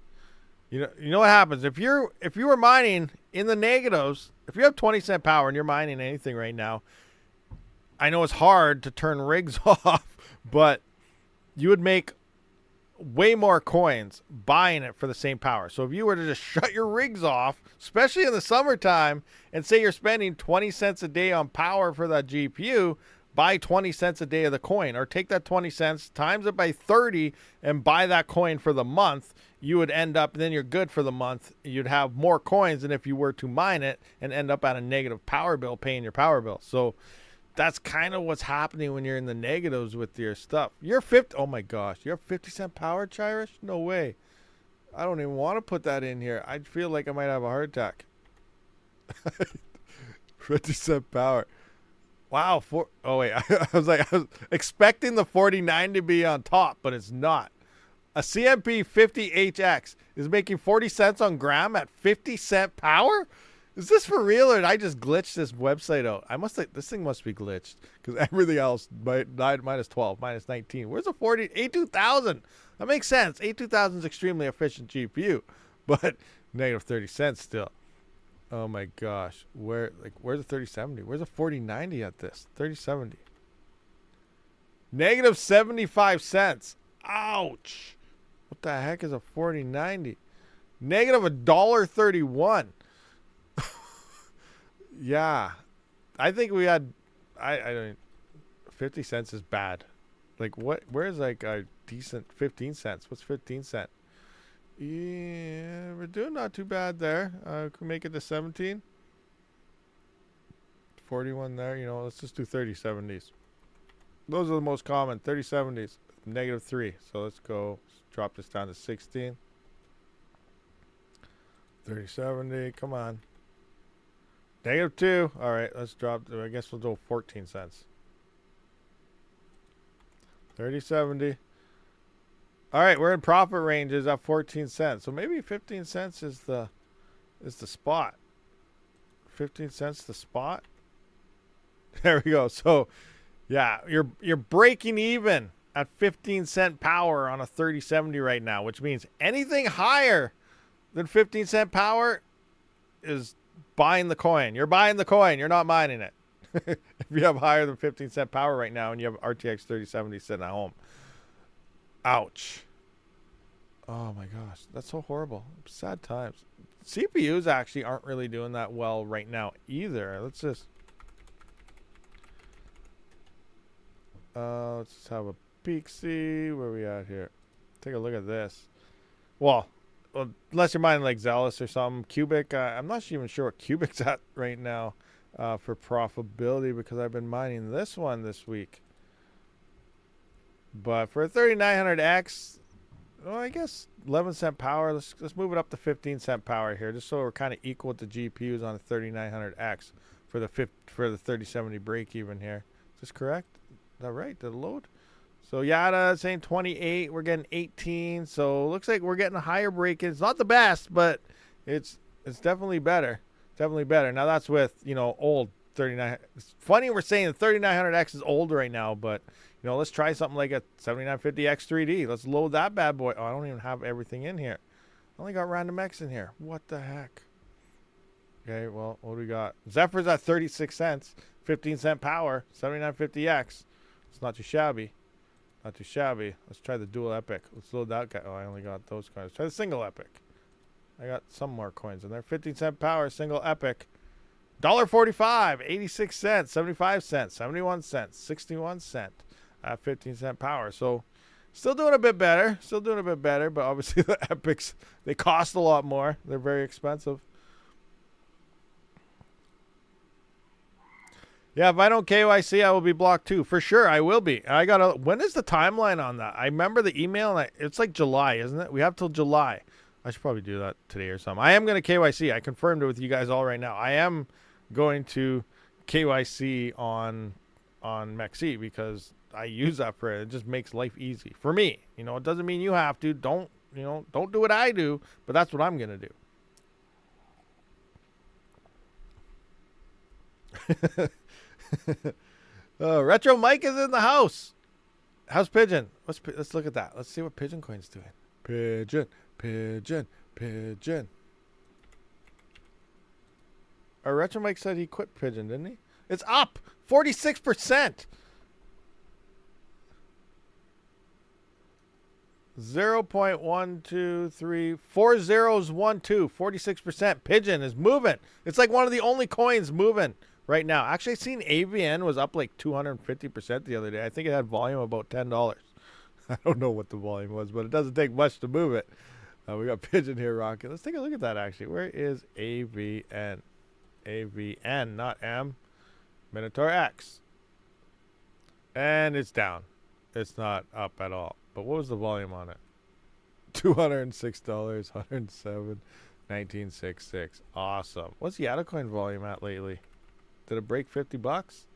You know what happens if you were mining in the negatives. If you have 20 cent power and you're mining anything right now, I know it's hard to turn rigs off, but you would make way more coins buying it for the same power. So if you were to just shut your rigs off, especially in the summertime, and say you're spending 20 cents a day on power for that GPU, buy 20 cents a day of the coin, or take that 20 cents, times it by 30, and buy that coin for the month. You would end up, then you're good for the month. You'd have more coins than if you were to mine it and end up at a negative power bill, paying your power bill. So that's kind of what's happening when you're in the negatives with your stuff. You're 50. Oh my gosh, you're 50 cent power, Chirish? No way. I don't even want to put that in here. I feel like I might have a heart attack. 50 cent power. Wow. Oh wait, I was expecting the 49 to be on top, but it's not. A CMP 50HX is making 40 cents on gram at 50 cent power? Is this for real, or did I just glitch this website out? This thing must be glitched, because everything else minus 12, minus 19. Where's the 40? 82,000. That makes sense. 82,000 is extremely efficient GPU, but negative 30 cents still. Oh my gosh. Where's the 3070? Where's the 4090 at this? 3070. Negative 75 cents. Ouch. What the heck is a 4090? Negative $1.31. Yeah. I think we had I don't 50 cents is bad. Like what, where's like a decent 15 cents? What's 15 cent? Yeah, we're doing not too bad there. Can we make it to 17? 41 there. You know, let's just do 3070s. Those are the most common. 3070s. Negative 3. So let's go. Let's drop this down to 16. 3070. Come on. Negative 2. All right. Let's drop. I guess we'll go 14 cents. 3070. All right, we're in profit ranges at 14 cents. So maybe 15 cents is the spot. 15 cents the spot. There we go. So, yeah, you're breaking even at 15 cent power on a 3070 right now, which means anything higher than 15 cent power is buying the coin. You're buying the coin. You're not mining it. If you have higher than 15 cent power right now and you have RTX 3070 sitting at home. Ouch. Oh my gosh, that's so horrible. Sad times. CPUs actually aren't really doing that well right now either. Let's just have a peek, see where we at here. Take a look at this. Well, unless you're mining like Xelis or something. Cubic, I'm not even sure what Cubic's at right now for profitability, because I've been mining this one this week. But for a 3900X, well, I guess 11 cent power. Let's move it up to 15 cent power here, just so we're kind of equal with the GPUs on the 3900X for the 3070 break even here. Is this correct? Is that right? Did it load? So Yada saying 28. We're getting 18. So it looks like we're getting a higher break in. It's not the best, but it's definitely better. Definitely better. Now that's with, you know, old 39. It's funny we're saying the 3900X is old right now, but you know, let's try something like a 7950X 3D. Let's load that bad boy. Oh, I don't even have everything in here. I only got random X in here. What the heck? Okay, well, what do we got? Zephyr's at 36 cents, 15 cent power, 7950X. It's not too shabby. Not too shabby. Let's try the dual epic. Let's load that guy. Oh, I only got those coins. Let's try the single epic. I got some more coins in there. 15 cent power, single epic. $1.45, 86 cents, 75 cents, 71 cents, 61 cent. 15 cent power. So still doing a bit better. Still doing a bit better, but obviously the epics, they cost a lot more. They're very expensive. Yeah, if I don't KYC, I will be blocked too. For sure, I will be. When is the timeline on that? I remember the email, and it's like July, isn't it? We have till July. I should probably do that today or something. I am going to KYC. I confirmed it with you guys all right now. I am going to KYC on Mexi because I use that for it. It just makes life easy for me. You know, it doesn't mean you have to. Don't do what I do, but that's what I'm going to do. Retro Mike is in the house. How's Pigeon? Let's look at that. Let's see what Pigeon Coin's doing. Pigeon. Our Retro Mike said he quit Pigeon, didn't he? It's up 46%. 0.123 4 zeros 1 2 46%. Pigeon is moving. It's like one of the only coins moving right now. Actually, I seen AVN was up like 250% the other day. I think it had volume about $10. I don't know what the volume was, but it doesn't take much to move it. We got Pigeon here rocking. Let's take a look at that actually. Where is AVN? AVN, not M. Minotaur X. And it's down. It's not up at all. But what was the volume on it? $206, 107, 1966. Awesome. What's the Atacoin volume at lately? Did it break 50 bucks?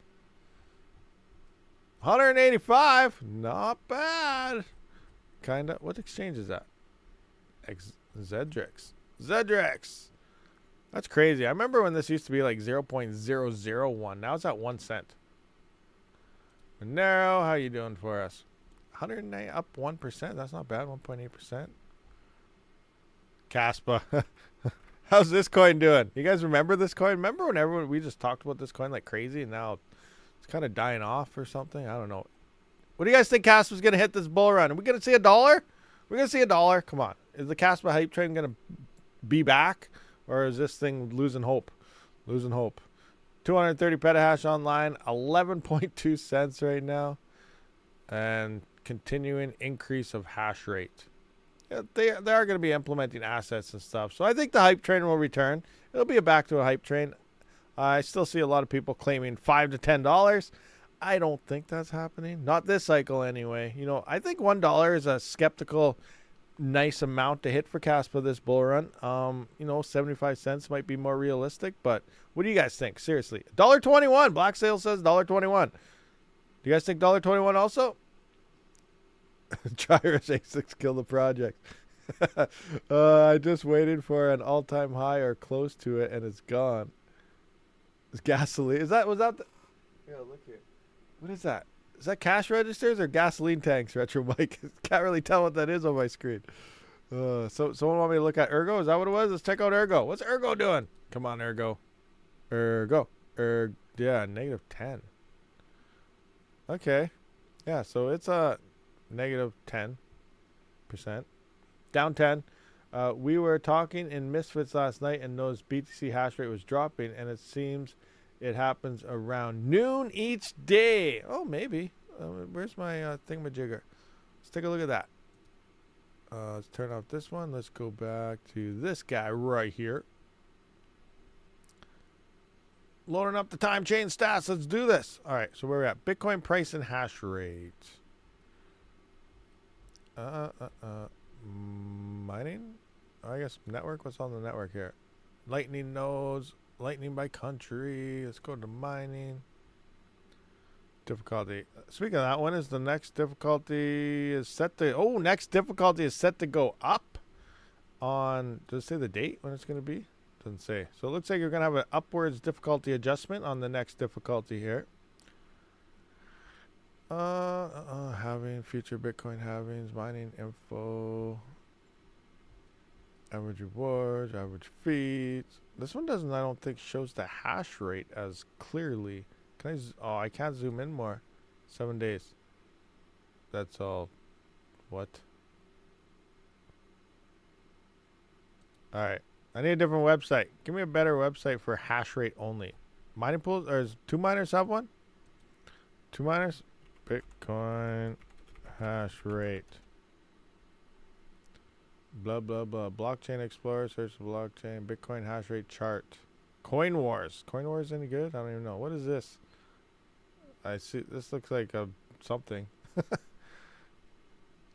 185. Not bad. Kinda. What exchange is that? Zedrix. That's crazy. I remember when this used to be like 0.001. Now it's at 1 cent. Monero, how you doing for us? 109 up 1%. That's not bad. 1.8%. Kaspa. How's this coin doing? You guys remember this coin? Remember when we just talked about this coin like crazy and now it's kind of dying off or something? I don't know. What do you guys think Kaspa's going to hit this bull run? Are we going to see $1? We're going to see $1. Come on. Is the Kaspa hype train going to be back? Or is this thing losing hope? 230 petahash online. 11.2 cents right now. And continuing increase of hash rate. Yeah, they are going to be implementing assets and stuff. So I think the hype train will return. It'll be back to a hype train. I still see a lot of people claiming $5 to $10. I don't think that's happening. Not this cycle anyway. You know, I think $1 is a skeptical, nice amount to hit for Kaspa this bull run. You know, 75 cents might be more realistic. But what do you guys think? Seriously. $1.21. Black Sale says $1.21. Do you guys think $1.21 also? Gyrus ASICs kill the project. I just waited for an all-time high or close to it, and it's gone. It's gasoline. Was that the... Yeah, look here. What is that? Is that cash registers or gasoline tanks, Retro Mike? Can't really tell what that is on my screen. So someone want me to look at Ergo? Is that what it was? Let's check out Ergo. What's Ergo doing? Come on, Ergo. Yeah, negative 10. Okay. Yeah, so it's negative 10%. Down 10. We were talking in Misfits last night and noticed BTC hash rate was dropping, and it seems it happens around noon each day. Oh, maybe. Where's my thingamajigger? Let's take a look at that. Let's turn off this one. Let's go back to this guy right here. Loading up the time chain stats. Let's do this. All right, so where are we at? Bitcoin price and hash rate. Mining? I guess network. What's on the network here? Lightning nodes. Lightning by country. Let's go to mining. Difficulty. Speaking of that, when is the next difficulty is set to... Oh, next difficulty is set to go up on... Does it say the date when it's going to be? Doesn't say. So it looks like you're going to have an upwards difficulty adjustment on the next difficulty here. Halving, future Bitcoin halvings, mining info, average rewards, average fees. This one doesn't, I don't think, shows the hash rate as clearly. Can I? I can't zoom in more. 7 days. That's all. What? All right. I need a different website. Give me a better website for hash rate only. Mining pools, or is 2 miners have one? 2 miners? Bitcoin hash rate. Blah, blah, blah. Blockchain Explorer, search the blockchain. Bitcoin hash rate chart. Coin Wars. Coin Wars any good? I don't even know. What is this? I see. This looks like a something.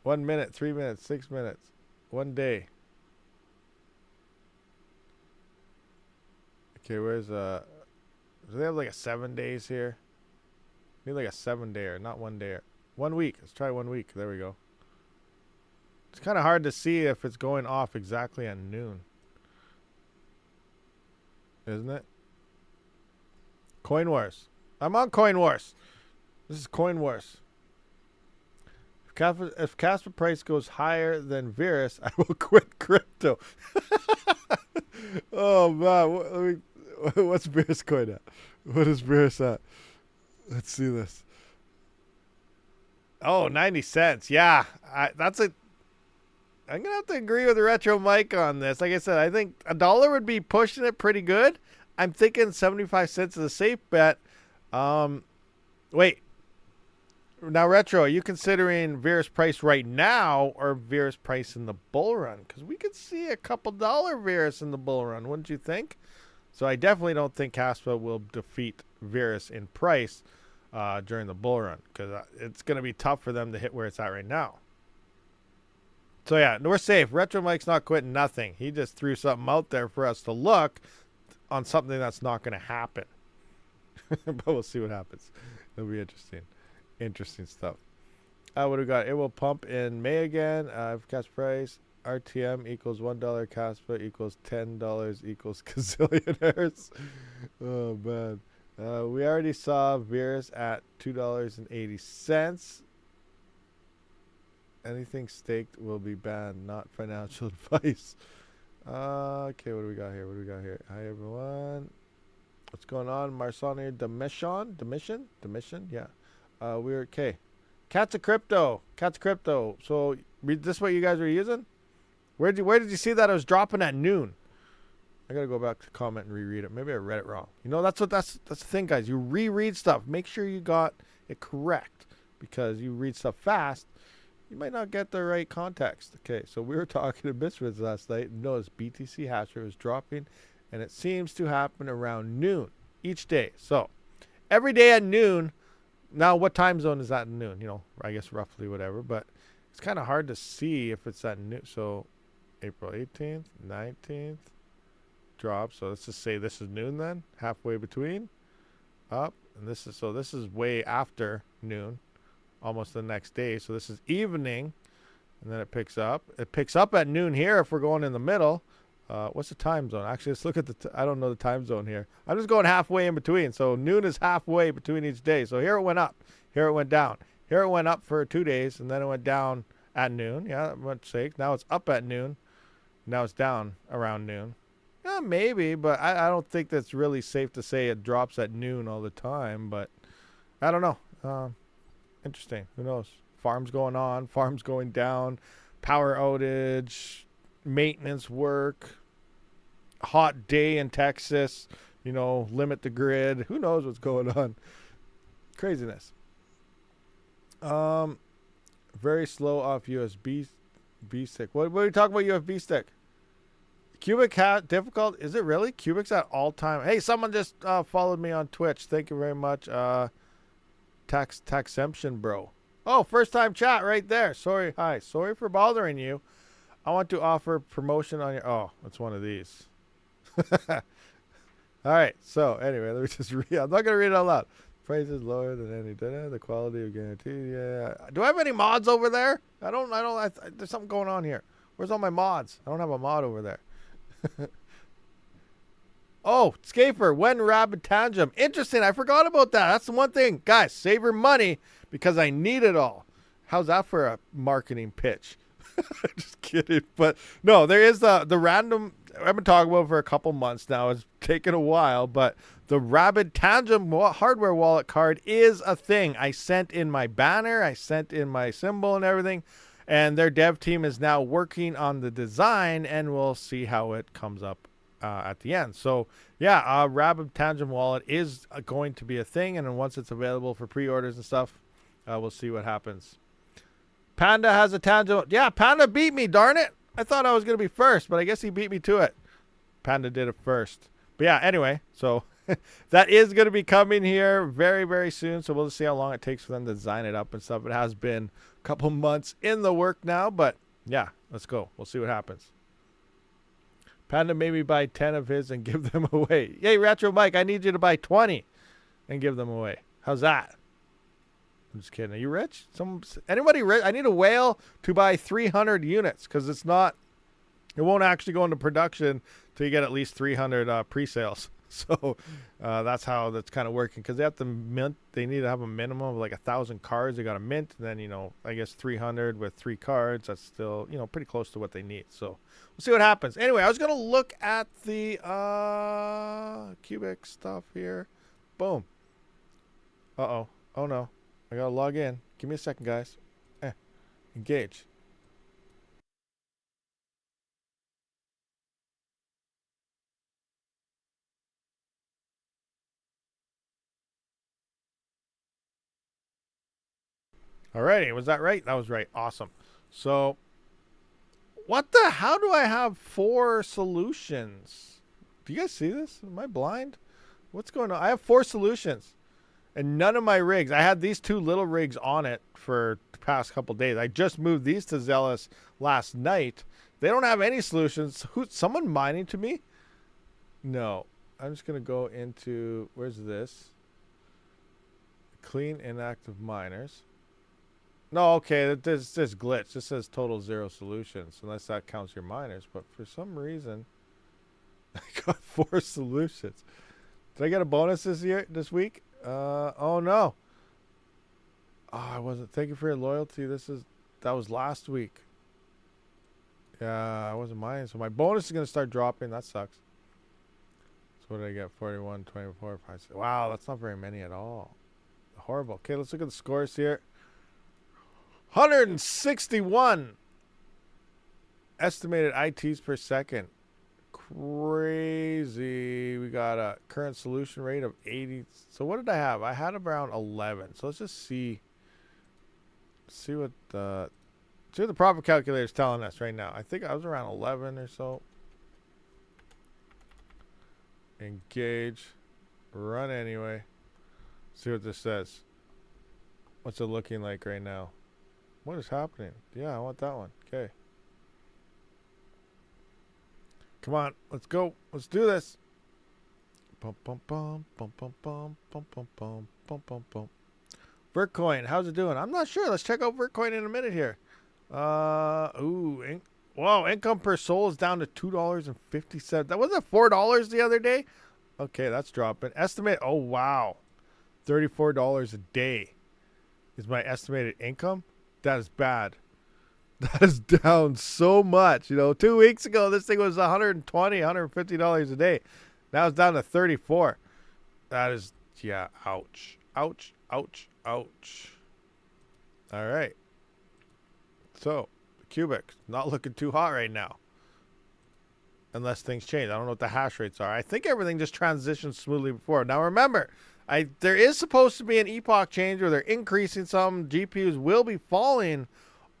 1 minute, 3 minutes, 6 minutes. 1 day. Okay, where's do they have like a 7 days here? Need like a 7-dayer, not 1 day. 1 week. Let's try 1 week. There we go. It's kind of hard to see if it's going off exactly at noon. Isn't it? Coin Wars. I'm on Coin Wars. This is Coin Wars. If Kaspa price goes higher than Virus, I will quit crypto. Oh man, what's Virus coin at? What is Virus at? Let's see this. Oh, 90 cents. Yeah, I'm gonna have to agree with Retro Mike on this. Like I said, I think $1 would be pushing it pretty good. I'm thinking 75 cents is a safe bet. Wait. Now, Retro, are you considering Virus price right now or Virus price in the bull run? Because we could see a couple dollar Virus in the bull run, wouldn't you think? So I definitely don't think Kaspa will defeat Virus in price during the bull run, because it's going to be tough for them to hit where it's at right now. So yeah, we're safe. Retro Mike's not quitting nothing. He just threw something out there for us to look on something that's not going to happen. But we'll see what happens. It'll be interesting. Interesting stuff. What do we got? It will pump in May again. Cash price. RTM equals $1. Kaspa equals $10 equals gazillionaires. Oh, man. We already saw Virus at $2.80. Anything staked will be banned, not financial advice. Okay, what do we got here? What do we got here? Hi, everyone. What's going on? Marsani Demission? Yeah. We're okay. Cats of Crypto. So, this what you guys are using? Where did you see that it was dropping at noon? I gotta go back to comment and reread it. Maybe I read it wrong. You know, that's the thing, guys. You reread stuff. Make sure you got it correct, because you read stuff fast, you might not get the right context. Okay, so we were talking to Misfits last night and noticed BTC hash rate was dropping, and it seems to happen around noon each day. So every day at noon. Now, what time zone is that at noon? You know, I guess roughly whatever, but it's kind of hard to see if it's at noon. So April 18th, 19th, drop. So let's just say this is noon then, halfway between, up. And this is way after noon, almost the next day. So this is evening, and then it picks up. It picks up at noon here if we're going in the middle. What's the time zone? Actually, let's look at I don't know the time zone here. I'm just going halfway in between. So noon is halfway between each day. So here it went up. Here it went down. Here it went up for 2 days, and then it went down at noon. Yeah, much sake. Now it's up at noon. Now it's down around noon. Yeah, maybe, but I don't think that's really safe to say it drops at noon all the time. But I don't know. Interesting. Who knows? Farms going on. Farms going down. Power outage. Maintenance work, hot day in Texas, you know, limit the grid. Who knows what's going on? Craziness. Very slow off USB stick. What are you talking about USB stick? Cubic difficult? Is it really? Cubic's at all time. Hey, someone just followed me on Twitch. Thank you very much. Taxemption bro. Oh, first time chat right there. Sorry. Hi. Sorry for bothering you. I want to offer promotion on your... Oh, it's one of these. All right. So, anyway, let me just read. I'm not going to read it out loud. Price is lower than any data. The quality of guarantee. Yeah. Do I have any mods over there? I don't. There's something going on here. Where's all my mods? I don't have a mod over there. Oh, Scafer. When Rabid Tangent. Interesting. I forgot about that. That's the one thing. Guys, save your money because I need it all. How's that for a marketing pitch? Just kidding. But no, there is the random, I've been talking about it for a couple months now. It's taken a while, but the Rabid Tangent hardware wallet card is a thing. I sent in my banner, I sent in my symbol and everything, and their dev team is now working on the design, and we'll see how it comes up at the end. So yeah, Rabid Tangent wallet is going to be a thing, and then once it's available for pre-orders and stuff, we'll see what happens. Panda has a tangent. Yeah, Panda beat me, darn it. I thought I was going to be first, but I guess he beat me to it. Panda did it first. But yeah, anyway, so that is going to be coming here very, very soon. So we'll just see how long it takes for them to design it up and stuff. It has been a couple months in the work now, but yeah, let's go. We'll see what happens. Panda made me buy 10 of his and give them away. Hey, Retro Mike, I need you to buy 20 and give them away. How's that? I'm just kidding. Are you rich? Anybody rich? I need a whale to buy 300 units because it won't actually go into production till you get at least 300 pre-sales. So that's how that's kind of working, because they have to mint. They need to have a minimum of like 1,000 cards. They got to mint, and then I guess 300 with 3 cards. That's still pretty close to what they need. So we'll see what happens. Anyway, I was gonna look at the cubic stuff here. Boom. Oh no, I gotta log in. Give me a second, guys. Engage. Alrighty, was that right? That was right. Awesome. So, how do I have 4 solutions? Do you guys see this? Am I blind? What's going on? I have 4 solutions, and none of my rigs. I had these 2 little rigs on it for the past couple days. I just moved these to Xelis last night. They don't have any solutions. Someone mining to me? No. I'm just going to go into, where's this? Clean inactive miners. No, okay, this glitch. This says total 0 solutions, unless that counts your miners. But for some reason, I got 4 solutions. Did I get a bonus this week? Oh no. Oh, I wasn't. Thank you for your loyalty. That was last week. Yeah, I wasn't mining, so my bonus is gonna start dropping. That sucks. So what did I get? 41, 24, 5, 6. Wow, that's not very many at all. Horrible. Okay, let's look at the scores here. 161 estimated ITs per second. Crazy. We got a current solution rate of 80. So what did I have? I had around 11. So let's just see what the profit calculator is telling us right now. I think I was around 11 or so. Engage. Run anyway. See what this says. What's it looking like right now? What is happening? Yeah, I want that one. Okay. Come on. Let's go. Let's do this. Bum, bum, bum, bum, bum, bum, bum, bum, bum, bum, bum, bum. Vertcoin, how's it doing? I'm not sure. Let's check out Vertcoin in a minute here. Whoa, income per soul is down to $2.50. That wasn't $4 the other day. Okay, that's dropping. Estimate. Oh wow, $34 a day is my estimated income. That is bad. That is down so much. 2 weeks ago, this thing was $120, $150 a day. Now it's down to 34. That is, yeah, ouch. Ouch, ouch, ouch. All right. So, the cubic, not looking too hot right now. Unless things change. I don't know what the hash rates are. I think everything just transitions smoothly before. Now remember, there is supposed to be an epoch change where they're increasing some. GPUs will be falling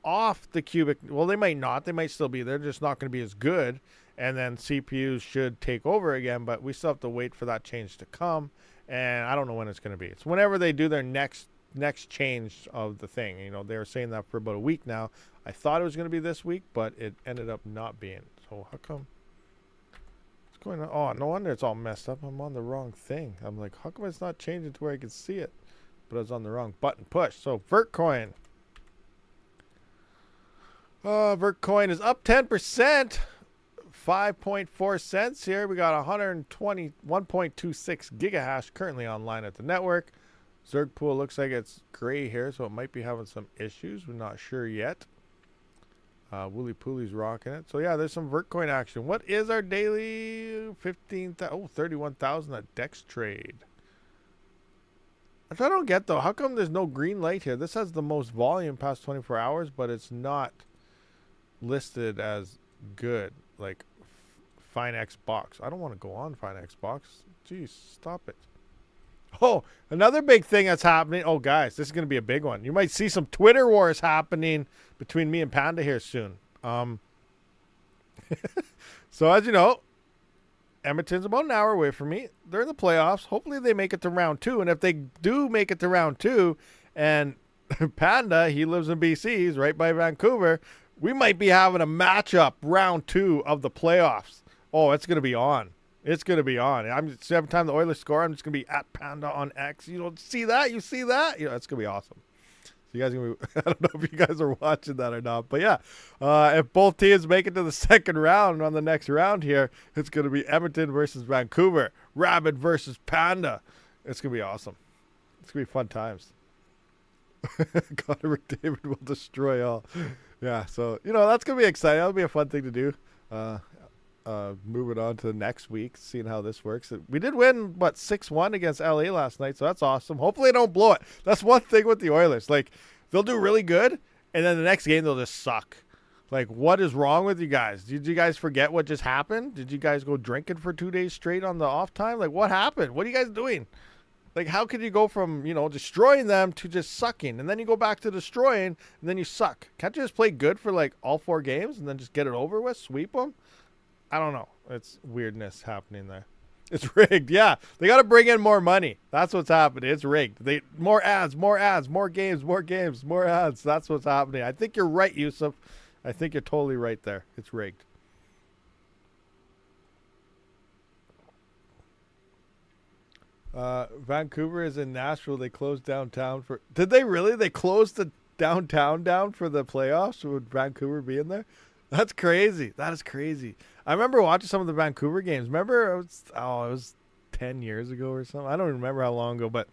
off the cubic. Well, they might not. They might still be. They're just not going to be as good. And then CPUs should take over again. But we still have to wait for that change to come. And I don't know when it's going to be. It's whenever they do their next change of the thing. They were saying that for about a week now. I thought it was going to be this week, but it ended up not being. So how come? What's going on? Oh, no wonder it's all messed up. I'm on the wrong thing. I'm like, how come it's not changing to where I can see it? But I was on the wrong button push. So Vertcoin. Vertcoin is up 10%. 5.4 cents here. We got 121.26 gigahash currently online at the network. Zerg pool looks like it's gray here, so it might be having some issues. We're not sure yet. Wooly Pooly's rocking it. So yeah, there's some Vertcoin action. What is our daily 31,000 at Dex trade? Which I don't get though. How come there's no green light here? This has the most volume past 24 hours, but it's not listed as good. Like Finex box. I don't want to go on Finex box. Jeez, stop it. Oh, another big thing that's happening. Oh, guys, this is going to be a big one. You might see some Twitter wars happening between me and Panda here soon. So, as you know, Edmonton's about an hour away from me. They're in the playoffs. Hopefully, they make it to round 2. And if they do make it to round 2, and Panda, he lives in BC, he's right by Vancouver, we might be having a matchup round 2 of the playoffs. Oh, it's going to be on. It's going to be on. Every time the Oilers score, I'm just going to be at Panda on X. You don't see that? You see that? You know, it's going to be awesome. So you guys going to be, I don't know if you guys are watching that or not. But yeah, if both teams make it to the second round on the next round here, it's going to be Edmonton versus Vancouver. Rabid versus Panda. It's going to be awesome. It's going to be fun times. Connor McDavid will destroy all. Yeah, so, you know, that's going to be exciting. That'll be a fun thing to do. Moving on to next week, seeing how this works. We did win, 6-1 against LA last night, so that's awesome. Hopefully they don't blow it. That's one thing with the Oilers. Like, they'll do really good, and then the next game they'll just suck. Like, what is wrong with you guys? Did you guys forget what just happened? Did you guys go drinking for 2 days straight on the off time? Like, what happened? What are you guys doing? Like, how could you go from, you know, destroying them to just sucking? And then you go back to destroying, and then you suck. Can't you just play good for, like, all 4 games and then just get it over with? Sweep them? I don't know. It's weirdness happening there. It's rigged. Yeah, they got to bring in more money. That's what's happening. It's rigged. More ads, more games, more ads. That's what's happening. I think you're right, Yusuf. I think you're totally right there. It's rigged. Vancouver is in Nashville. They closed downtown for... Did they really? They closed the downtown down for the playoffs? Would Vancouver be in there? That's crazy. That is crazy. I remember watching some of the Vancouver games. Remember, it was 10 years ago or something. I don't remember how long ago, but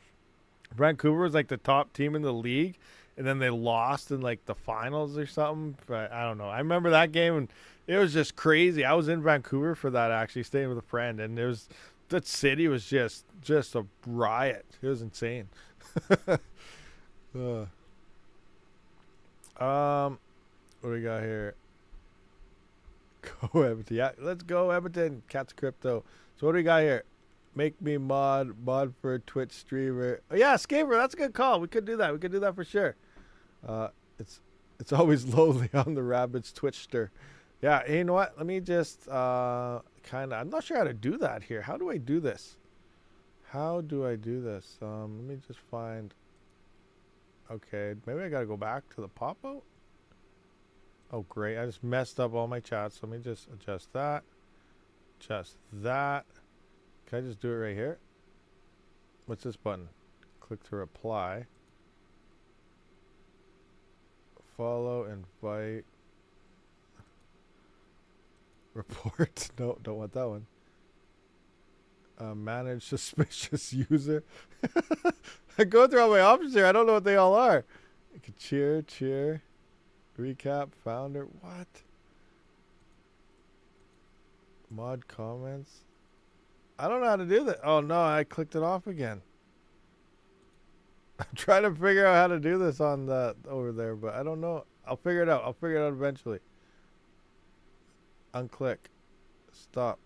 Vancouver was like the top team in the league, and then they lost in like the finals or something. But I don't know. I remember that game, and it was just crazy. I was in Vancouver for that, actually, staying with a friend, and that city was just a riot. It was insane. What do we got here? Go Edmonton. Yeah, let's go Edmonton. Cats Crypto. So what do we got here? Make me mod for Twitch streamer. Oh yeah, Scaver, that's a good call. We could do that. We could do that for sure. It's always lonely on the Rabbit's Twitchster. Yeah, hey, you know what? Let me just I'm not sure how to do that here. How do I do this? Let me just find. Okay, maybe I gotta go back to the pop-out. Oh, great. I just messed up all my chats. So let me just adjust that. Adjust that. Can I just do it right here? What's this button? Click to reply. Follow, invite. Report. No, don't want that one. Manage suspicious user. I go through all my options here. I don't know what they all are. Cheer. Recap, founder, what? Mod comments. I don't know how to do that. Oh no, I clicked it off again. I'm trying to figure out how to do this on the over there, but I don't know. I'll figure it out. I'll figure it out eventually. Unclick. Stop.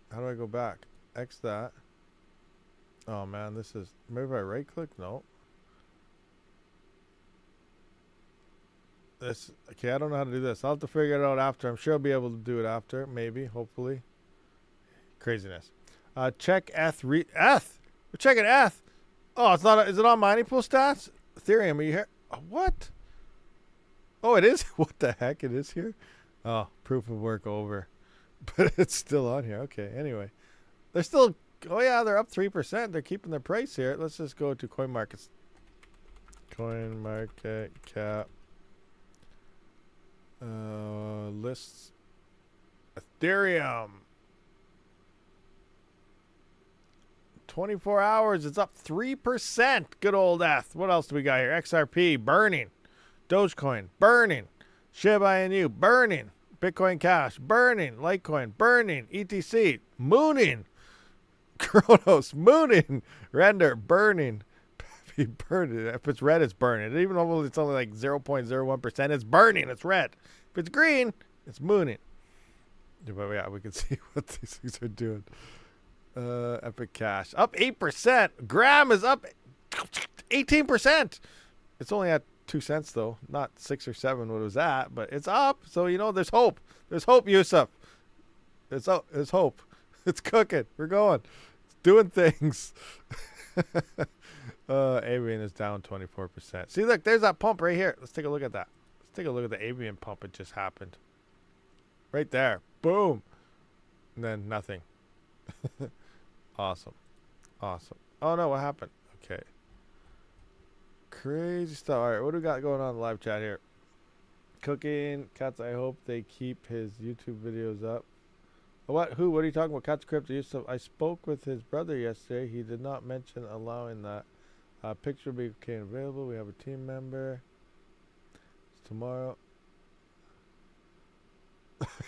How do I go back? X that. Oh man, this is... Maybe if I right click? No. Okay, I don't know how to do this. I'll have to figure it out after. I'm sure I'll be able to do it after. Maybe, hopefully. Craziness. Check ETH. We're checking ETH. Oh, it's not. Is it on mining pool stats? Ethereum, are you here? What? Oh, it is? What the heck? It is here? Oh, proof of work over. But it's still on here. Okay, anyway. They're still... Oh, yeah, they're up 3%. They're keeping their price here. Let's just go to CoinMarket. CoinMarketCap. Lists. Ethereum. 24 hours. It's up 3%. Good old ETH. What else do we got here? XRP. Burning. Dogecoin. Burning. Shiba Inu. Burning. Bitcoin Cash. Burning. Litecoin. Burning. ETC. Mooning. Kronos. Mooning. Render. Burning. Burning. If it's red, it's burning. Even though it's only like 0.01%, it's burning. It's red. If it's green, it's mooning. But yeah, we can see what these things are doing. Epic Cash up 8%. Gram is up 18%. It's only at 2 cents though, not 6 or 7 what it was at, but it's up. So you know, there's hope. There's hope, Yusuf. It's up. There's hope. It's cooking. We're going. It's doing things. Avian is down 24%. See, look, there's that pump right here. Let's take a look at that. Let's take a look at the Avian pump. It just happened. Right there. Boom. And then nothing. Awesome. Awesome. Oh no, what happened? Okay. Crazy stuff. Alright, what do we got going on in the live chat here? Cooking. Cats, I hope they keep his YouTube videos up. What? Who? What are you talking about? Cats Crypto. I spoke with his brother yesterday. He did not mention allowing that. Picture became available. We have a team member. It's tomorrow.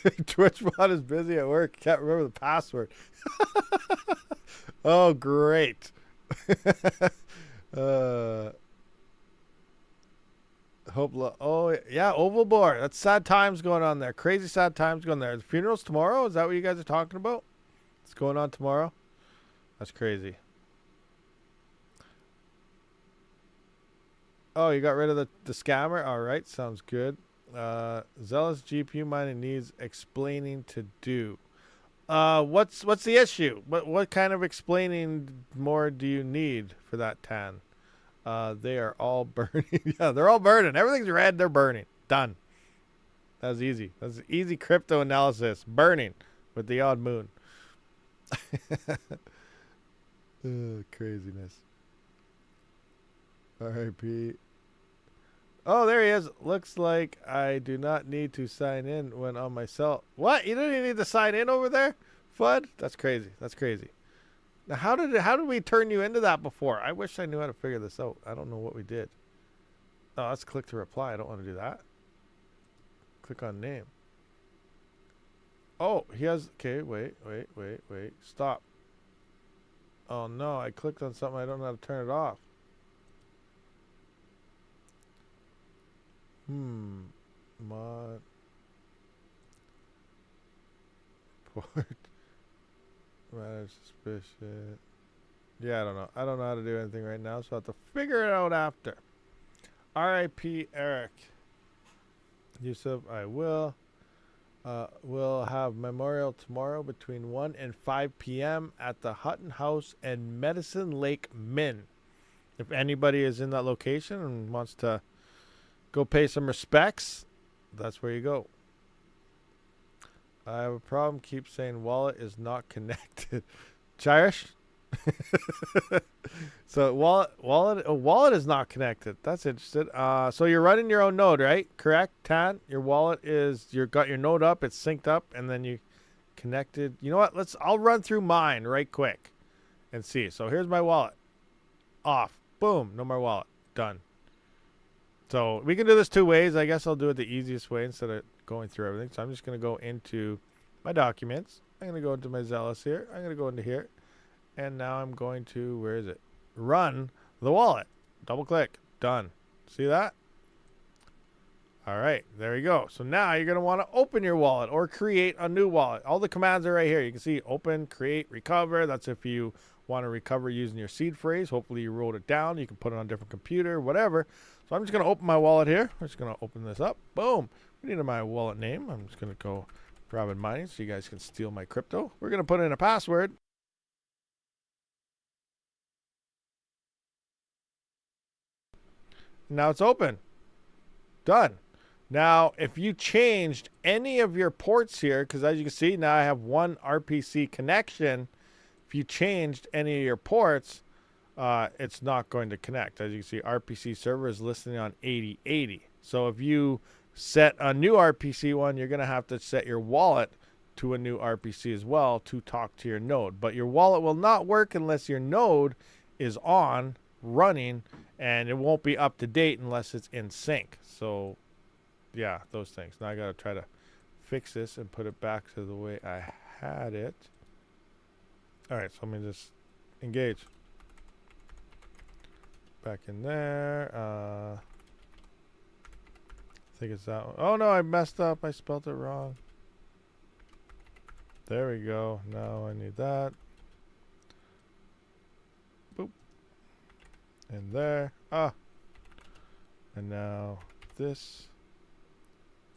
TwitchBot is busy at work. Can't remember the password. Oh, great. Oh, yeah, Oval Board. That's sad times going on there. Crazy sad times going there. The funeral's tomorrow? Is that what you guys are talking about? What's going on tomorrow? That's crazy. Oh, you got rid of the scammer? All right, sounds good. Xelis GPU mining needs explaining to do. What's the issue? What kind of explaining more do you need for that, Tan? They are all burning. Yeah, they're all burning. Everything's red. They're burning. Done. That was easy. That's easy crypto analysis. Burning with the odd moon. Craziness. R.I.P. Oh, there he is. Looks like I do not need to sign in when on my cell. What? You don't even need to sign in over there? FUD? That's crazy. That's crazy. Now, how did we turn you into that before? I wish I knew how to figure this out. I don't know what we did. Oh, let's click to reply. I don't want to do that. Click on name. Oh, he has... Okay, wait. Stop. Oh, no. I clicked on something. I don't know how to turn it off. Mod. Port. Manage suspicion. Yeah, I don't know. I don't know how to do anything right now, so I have to figure it out after. R.I.P. Eric. Yusuf, I will. We'll have memorial tomorrow between 1 and 5 p.m. at the Hutton House and Medicine Lake Min. If anybody is in that location and wants to go pay some respects, that's where you go. I have a problem. Keep saying wallet is not connected. Chirish? So wallet is not connected. That's interesting. So you're running your own node, right? Correct, Tan? Your wallet is got your node up, it's synced up, and then you connected. You know what? I'll run through mine right quick and see. So here's my wallet. Off. Boom. No more wallet. Done. So we can do this two ways. I guess I'll do it the easiest way instead of going through everything. So I'm just going to go into my documents. I'm going to go into my Xelis here. I'm going to go into here. And now I'm going to, where is it? Run the wallet. Double click. Done. See that? All right. There you go. So now you're going to want to open your wallet or create a new wallet. All the commands are right here. You can see open, create, recover. That's if you want to recover using your seed phrase. Hopefully you wrote it down. You can put it on a different computer, whatever. So I'm just going to open my wallet here. I'm just going to open this up. Boom. We need my wallet name. I'm just going to go rabidmining so you guys can steal my crypto. We're going to put in a password. Now it's open. Done. Now, if you changed any of your ports here, because as you can see, now I have one RPC connection. If you changed any of your ports, it's not going to connect. As you can see, RPC server is listening on 8080. So if you set a new RPC one, you're going to have to set your wallet to a new RPC as well to talk to your node. But your wallet will not work unless your node is on, running, and it won't be up to date unless it's in sync. So yeah, those things. Now I got to try to fix this and put it back to the way I had it. All right, so let me just engage. Back in there. I think it's that one. Oh no, I messed up. I spelled it wrong. There we go. Now I need that. Boop. And there. Ah. And now this.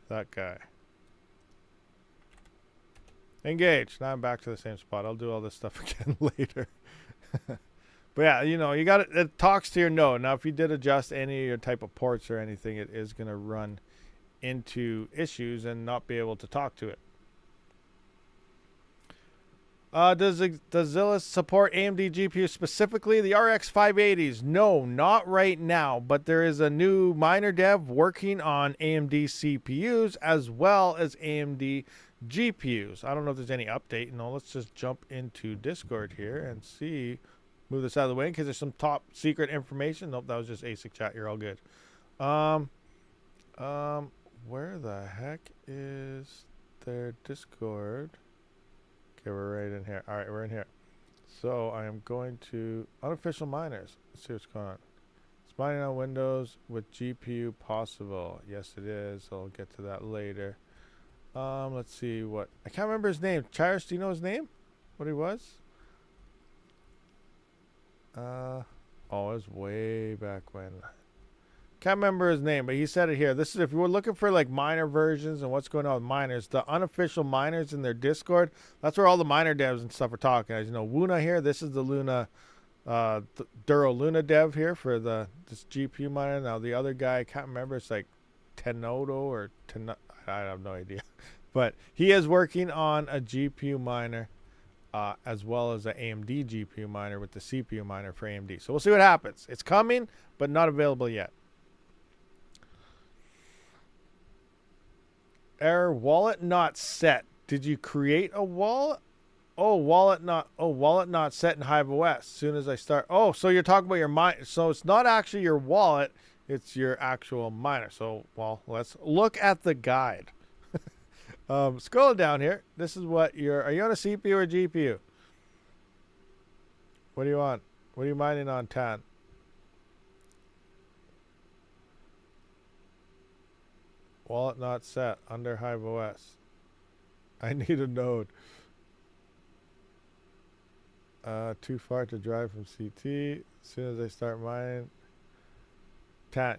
That guy. Engage. Now I'm back to the same spot. I'll do all this stuff again later. But yeah, you know, you got it talks to your node. Now, if you did adjust any of your type of ports or anything, it is going to run into issues and not be able to talk to it. Does Xelis support AMD GPUs specifically? The RX 580s? No, not right now. But there is a new miner dev working on AMD CPUs as well as AMD GPUs. I don't know if there's any update. No, let's just jump into Discord here and see. Move this out of the way in case there's some top secret information. Nope, that was just ASIC chat. You're all good. Where the heck is their Discord? Okay, we're right in here. All right, we're in here. So I am going to unofficial miners. Let's see what's going on. It's mining on Windows with GPU possible. Yes, it is. I'll get to that later. Let's see what I can't remember his name. Chirish, do you know his name? What he was? Oh, it was way back when. Can't remember his name, but he said it here. This is if you were looking for like miner versions and what's going on with miners, the unofficial miners in their Discord, that's where all the miner devs and stuff are talking. As you know, Wuna here, this is the Luna, Duro Luna dev here for this GPU miner. Now the other guy, I can't remember, it's like Tenodo or I have no idea. But he is working on a GPU miner as well as an AMD GPU miner with the CPU miner for AMD. So we'll see what happens. It's coming, but not available yet. Error, wallet not set. Did you create a wallet? Oh, wallet not set in Hive OS. As soon as I start. Oh, so you're talking about your miner. So it's not actually your wallet, it's your actual miner. So, well, let's look at the guide. Scroll down here. This is what are you on a CPU or GPU? What do you want? What are you mining on, Tan? Wallet not set under Hive OS. I need a node. Too far to drive from CT. As soon as I start mining.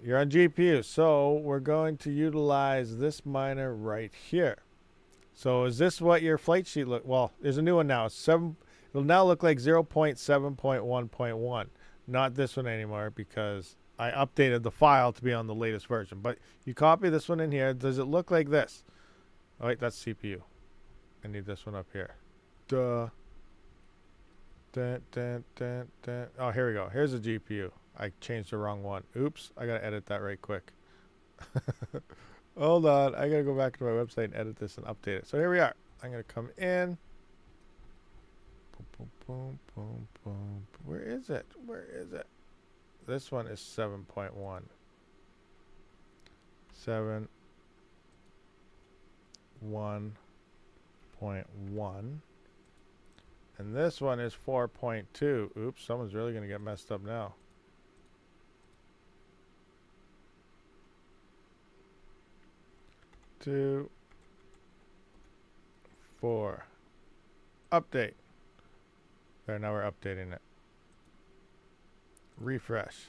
You're on GPU. So we're going to utilize this miner right here. So is this what your flight sheet look? Well, there's a new one now. It'll now look like 0.7.1.1. Not this one anymore because I updated the file to be on the latest version. But you copy this one in here. Does it look like this? Oh, wait, that's CPU. I need this one up here. Duh. Oh, here we go. Here's a GPU. I changed the wrong one. Oops. I got to edit that right quick. Hold on. I got to go back to my website and edit this and update it. So here we are. I'm going to come in. Boom, boom, boom, boom, boom. Where is it? Where is it? This one is 7.1. 7.1.1. And this one is 4.2. Oops, someone's really going to get messed up now. Two, 4. Update. There, now we're updating it. Refresh.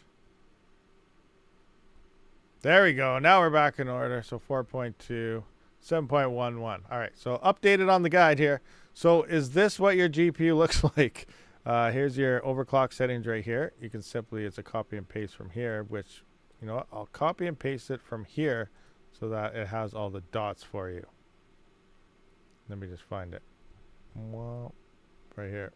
There we go. Now we're back in order. So 4.2, 7.11. All right. So updated on the guide here. So is this what your GPU looks like? Here's your overclock settings right here. You can simply, it's a copy and paste from here, which, you know what? I'll copy and paste it from here so that it has all the dots for you. Let me just find it. Well, right here.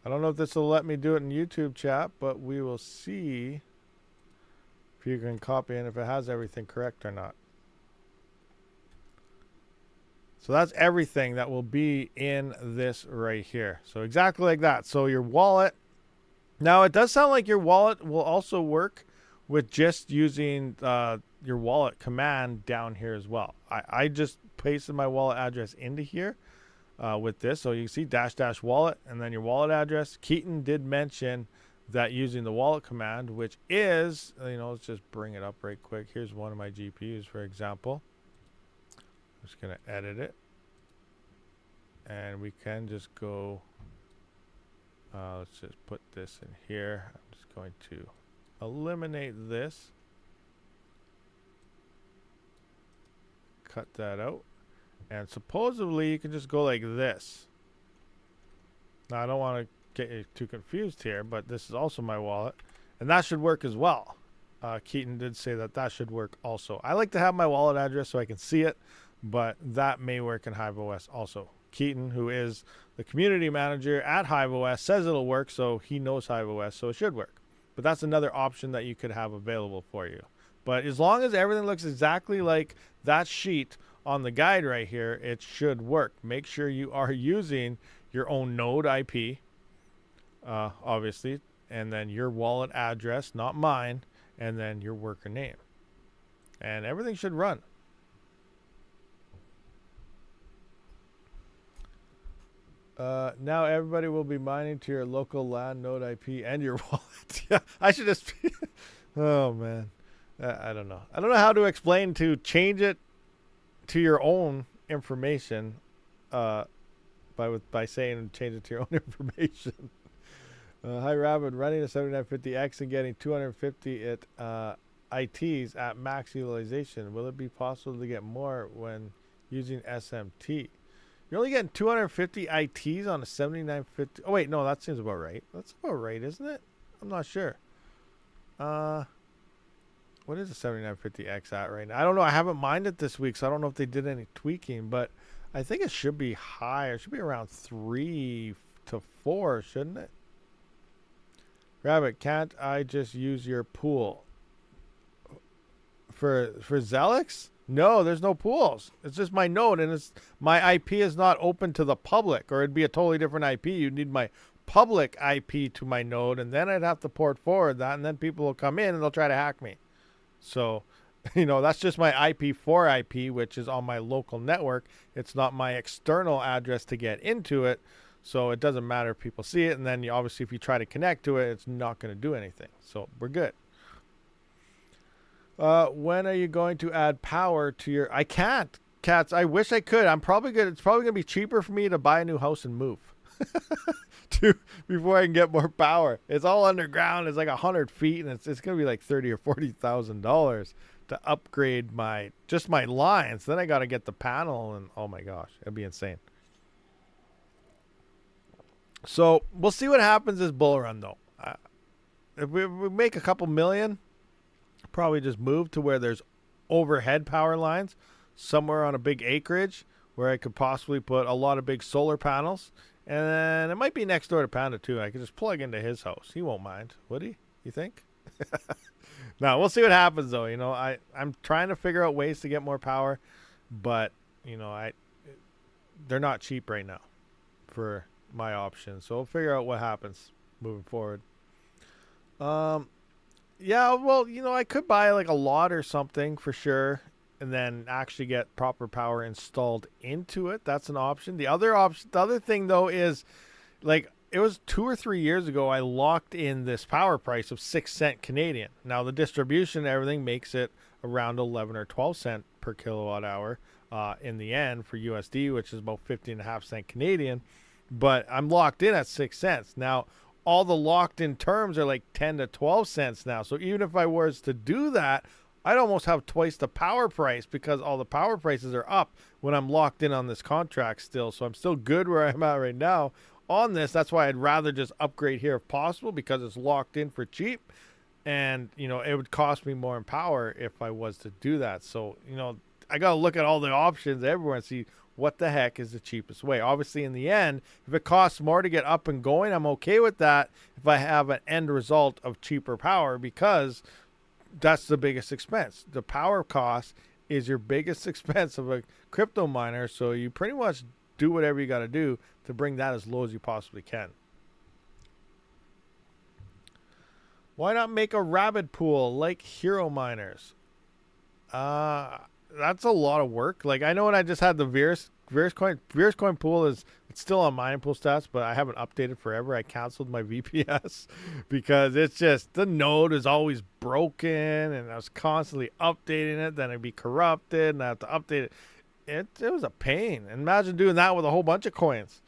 I don't know if this will let me do it in YouTube chat, but we will see if you can copy and if it has everything correct or not. So that's everything that will be in this right here. So exactly like that. So your wallet. Now it does sound like your wallet will also work with just using your wallet command down here as well. I just pasted my wallet address into here with this. So you see -- wallet and then your wallet address. Keaton did mention that using the wallet command, which is, you know, let's just bring it up right quick. Here's one of my GPUs, for example. I'm just going to edit it. And we can just go, let's just put this in here. I'm just going to eliminate this. Cut that out. And supposedly you can just go like this. Now I don't want to get you too confused here, but this is also my wallet. And that should work as well. Keaton did say that that should work also. I like to have my wallet address so I can see it. but that may work in HiveOS also. Keaton, who is the community manager at HiveOS, says it'll work, so he knows HiveOS, so it should work. But that's another option that you could have available for you. But as long as everything looks exactly like that sheet on the guide right here, it should work. Make sure you are using your own node IP, obviously, and then your wallet address, not mine, and then your worker name. And everything should run. Now everybody will be mining to your local LAN node IP and your wallet. Yeah, I should just be oh man. I don't know. I don't know how to explain to change it to your own information by saying change it to your own information. Hi Rabid, running a 7950X and getting 250 ITs at max utilization. Will it be possible to get more when using SMT? You're only getting 250 ITs on a 7950. Oh wait, no, that seems about right. That's about right, isn't it? I'm not sure. What is the 7950X at right now? I don't know. I haven't mined it this week, so I don't know if they did any tweaking, but I think it should be higher. It should be around 3 to 4, shouldn't it? Rabbit, can't I just use your pool? For Xelis? No, there's no pools. It's just my node, and it's my IP is not open to the public, or it'd be a totally different IP. You'd need my public IP to my node, and then I'd have to port forward that, and then people will come in and they'll try to hack me. So, you know, that's just my IP4 IP, which is on my local network. It's not my external address to get into it. So it doesn't matter if people see it. And then obviously if you try to connect to it, it's not going to do anything. So we're good. When are you going to add power to your... I can't, Cats. I wish I could. I'm probably good. It's probably going to be cheaper for me to buy a new house and move. Before I can get more power. It's all underground. It's like 100 feet, and it's going to be like $30,000 or $40,000 to upgrade my lines. Then I got to get the panel, and oh my gosh, it'd be insane. So we'll see what happens this bull run, though. If we make a couple million, probably just move to where there's overhead power lines somewhere on a big acreage where I could possibly put a lot of big solar panels. And then it might be next door to Panda too. I could just plug into his house. He won't mind, would he? You think? No, we'll see what happens though. You know, I'm trying to figure out ways to get more power, but you know, they're not cheap right now for my options. So we'll figure out what happens moving forward. Yeah, well, you know, I could buy like a lot or something for sure, and then actually get proper power installed into it. That's an option. The other thing though is, like, it was 2 or 3 years ago I locked in this power price of 6 cent Canadian. Now the distribution and everything makes it around 11 or 12 cent per kilowatt hour in the end for USD, which is about 50.5 cent Canadian. But I'm locked in at 6 cents. Now all the locked in terms are like 10 to 12 cents now. So even if I was to do that, I'd almost have twice the power price because all the power prices are up when I'm locked in on this contract still. So I'm still good where I'm at right now on this. That's why I'd rather just upgrade here if possible, because it's locked in for cheap. And, you know, it would cost me more in power if I was to do that. So, you know, I got to look at all the options everywhere and see what the heck is the cheapest way. Obviously, in the end, if it costs more to get up and going, I'm okay with that if I have an end result of cheaper power, because that's the biggest expense. The power cost is your biggest expense of a crypto miner. So you pretty much do whatever you got to do to bring that as low as you possibly can. Why not make a Rabid pool like Hero Miners? That's a lot of work. Like, I know when I just had the Virus coin pool it's still on mining pool stats, but I haven't updated forever. I canceled my VPS because it's just, the node is always broken and I was constantly updating it. Then it'd be corrupted and I have to update it. It was a pain. And imagine doing that with a whole bunch of coins.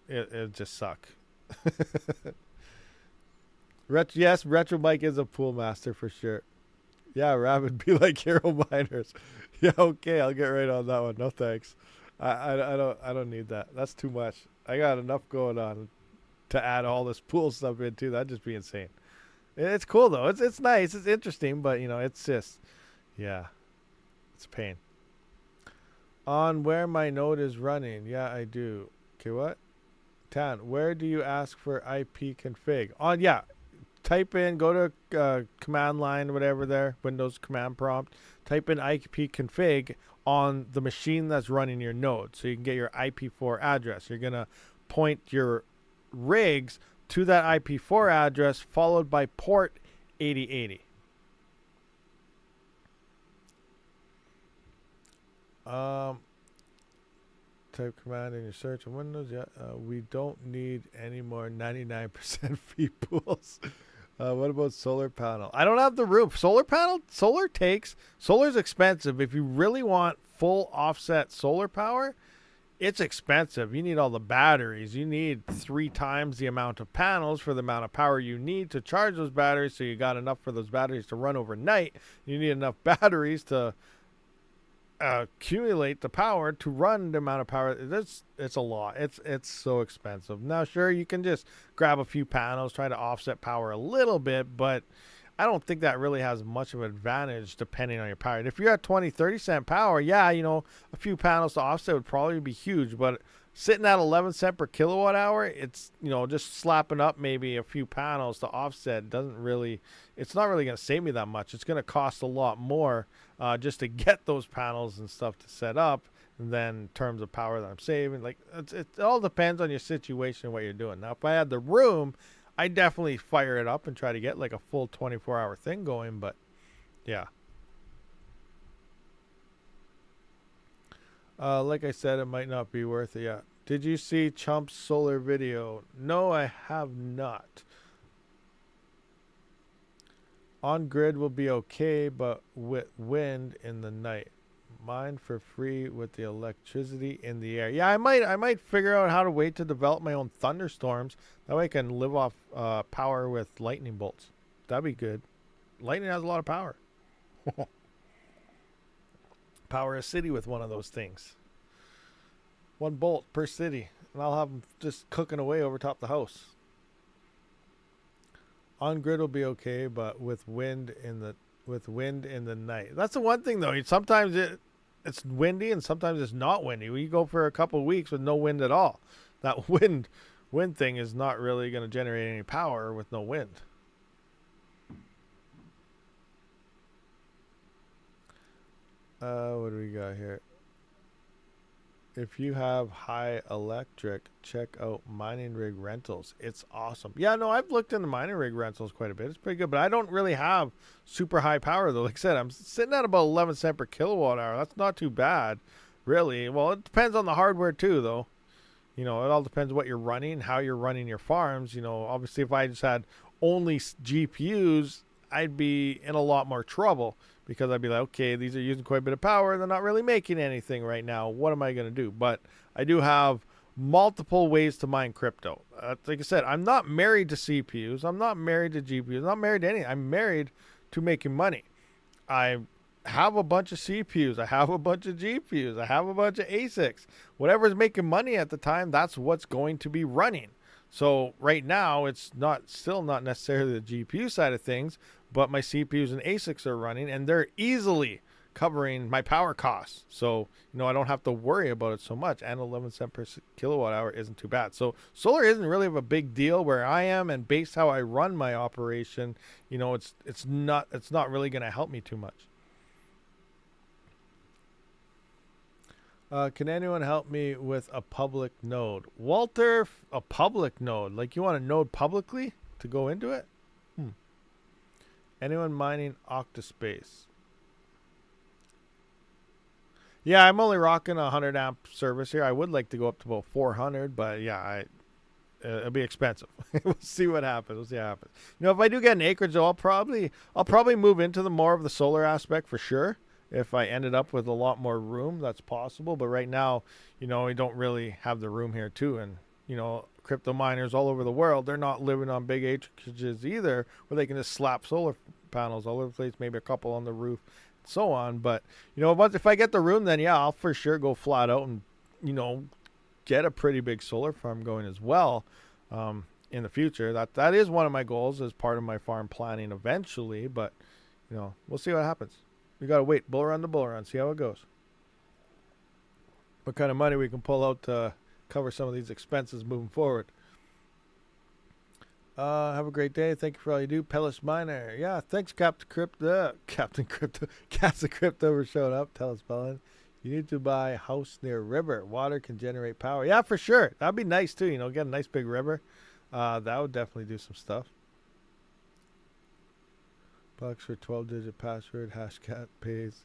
It just suck. Yes, Retro Mike is a pool master for sure. Yeah, Rabid, be like Hero Miners. Yeah, okay, I'll get right on that one. No thanks. I don't need that. That's too much. I got enough going on to add all this pool stuff into. That'd just be insane. It's cool though. It's nice. It's interesting, but you know, it's just, yeah, it's a pain. On where my node is running. Yeah, I do. Okay, what? Tan, where do you ask for IP config? On, yeah. Type in, go to command line, whatever there, Windows command prompt. Type in IP config on the machine that's running your node, so you can get your IP4 address. You're gonna point your rigs to that IP4 address, followed by port 8080. Type command in your search in Windows. Yeah, we don't need any more 99% fee pools. What about solar panel? I don't have the room. Solar panel? Solar's expensive. If you really want full offset solar power, it's expensive. You need all the batteries. You need 3 times the amount of panels for the amount of power you need to charge those batteries, so you got enough for those batteries to run overnight. You need enough batteries to accumulate the power to run the amount of power. It's a lot. It's so expensive. Now, sure, you can just grab a few panels, try to offset power a little bit, but I don't think that really has much of an advantage depending on your power. And if you're at 20-30 cent power, yeah, a few panels to offset would probably be huge, but sitting at 11 cent per kilowatt hour, it's, just slapping up maybe a few panels to offset it's not really going to save me that much. It's going to cost a lot more just to get those panels and stuff to set up than in terms of power that I'm saving. Like, it all depends on your situation and what you're doing. Now, if I had the room, I definitely fire it up and try to get like a full 24-hour thing going, but yeah. Like I said, it might not be worth it. Yeah. Did you see Chump's solar video? No, I have not. On grid will be okay, but with wind in the night. Mine for free with the electricity in the air. Yeah, I might figure out how to wait to develop my own thunderstorms. That way I can live off power with lightning bolts. That'd be good. Lightning has a lot of power. Power a city with one of those things. 1 bolt per city, and I'll have them just cooking away over top the house. On grid will be okay, but with wind in the night. That's the one thing though. Sometimes it's windy and sometimes it's not windy. We go for a couple of weeks with no wind at all. That wind thing is not really going to generate any power with no wind. What do we got here? If you have high electric, check out mining rig rentals. It's awesome. Yeah, no, I've looked into mining rig rentals quite a bit. It's pretty good, but I don't really have super high power though. Like I said, I'm sitting at about 11 cent per kilowatt hour. That's not too bad, really. Well, it depends on the hardware too, though. It all depends what you're running, how you're running your farms. Obviously, if I just had only GPUs, I'd be in a lot more trouble, because I'd be like, okay, these are using quite a bit of power. They're not really making anything right now. What am I going to do? But I do have multiple ways to mine crypto. Like I said, I'm not married to CPUs. I'm not married to GPUs. I'm not married to anything. I'm married to making money. I have a bunch of CPUs. I have a bunch of GPUs. I have a bunch of ASICs. Whatever's making money at the time, that's what's going to be running. So right now, it's still not necessarily the GPU side of things, but my CPUs and ASICs are running, and they're easily covering my power costs. So, I don't have to worry about it so much, and 11 cents per kilowatt hour isn't too bad. So solar isn't really a big deal where I am, and based how I run my operation, it's not really going to help me too much. Can anyone help me with a public node? Walter, a public node? Like, you want to node publicly to go into it? Anyone mining Octa.Space? Yeah, I'm only rocking a 100 amp service here. I would like to go up to about 400, but yeah, it'll be expensive. We'll see what happens. If I do get an acreage, though, I'll probably move into the more of the solar aspect for sure. If I ended up with a lot more room, that's possible. But right now, we don't really have the room here too. And, crypto miners all over the world, they're not living on big acreages either, where they can just slap solar panels all over the place, maybe a couple on the roof, and so on. But, if I get the room, then yeah, I'll for sure go flat out and, get a pretty big solar farm going as well in the future. That is one of my goals as part of my farm planning eventually. But, we'll see what happens. We got to wait, bull run to bull run, see how it goes. what kind of money we can pull out to cover some of these expenses moving forward. Have a great day. Thank you for all you do. Pellis Miner. Yeah, thanks, Captain Crypto. Captain Crypto for showing up. Tell us, Bellin. You need to buy a house near a river. Water can generate power. Yeah, for sure. That'd be nice, too. You know, get a nice big river. That would definitely do some stuff. Bucks for 12-digit password. Hashcat pays.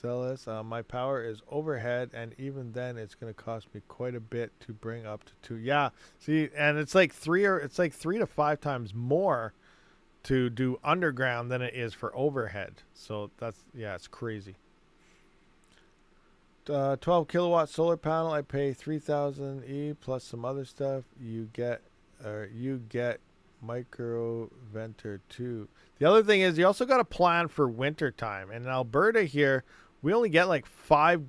Xelis. My power is overhead, and even then, it's going to cost me quite a bit to bring up to 2. Yeah, see, and it's like 3 to 5 times more to do underground than it is for overhead. So that's, yeah, it's crazy. 12 kilowatt solar panel. I pay 3,000 E plus some other stuff. You get micro venter too. The other thing is you also got to plan for winter time. And in Alberta here, we only get like 5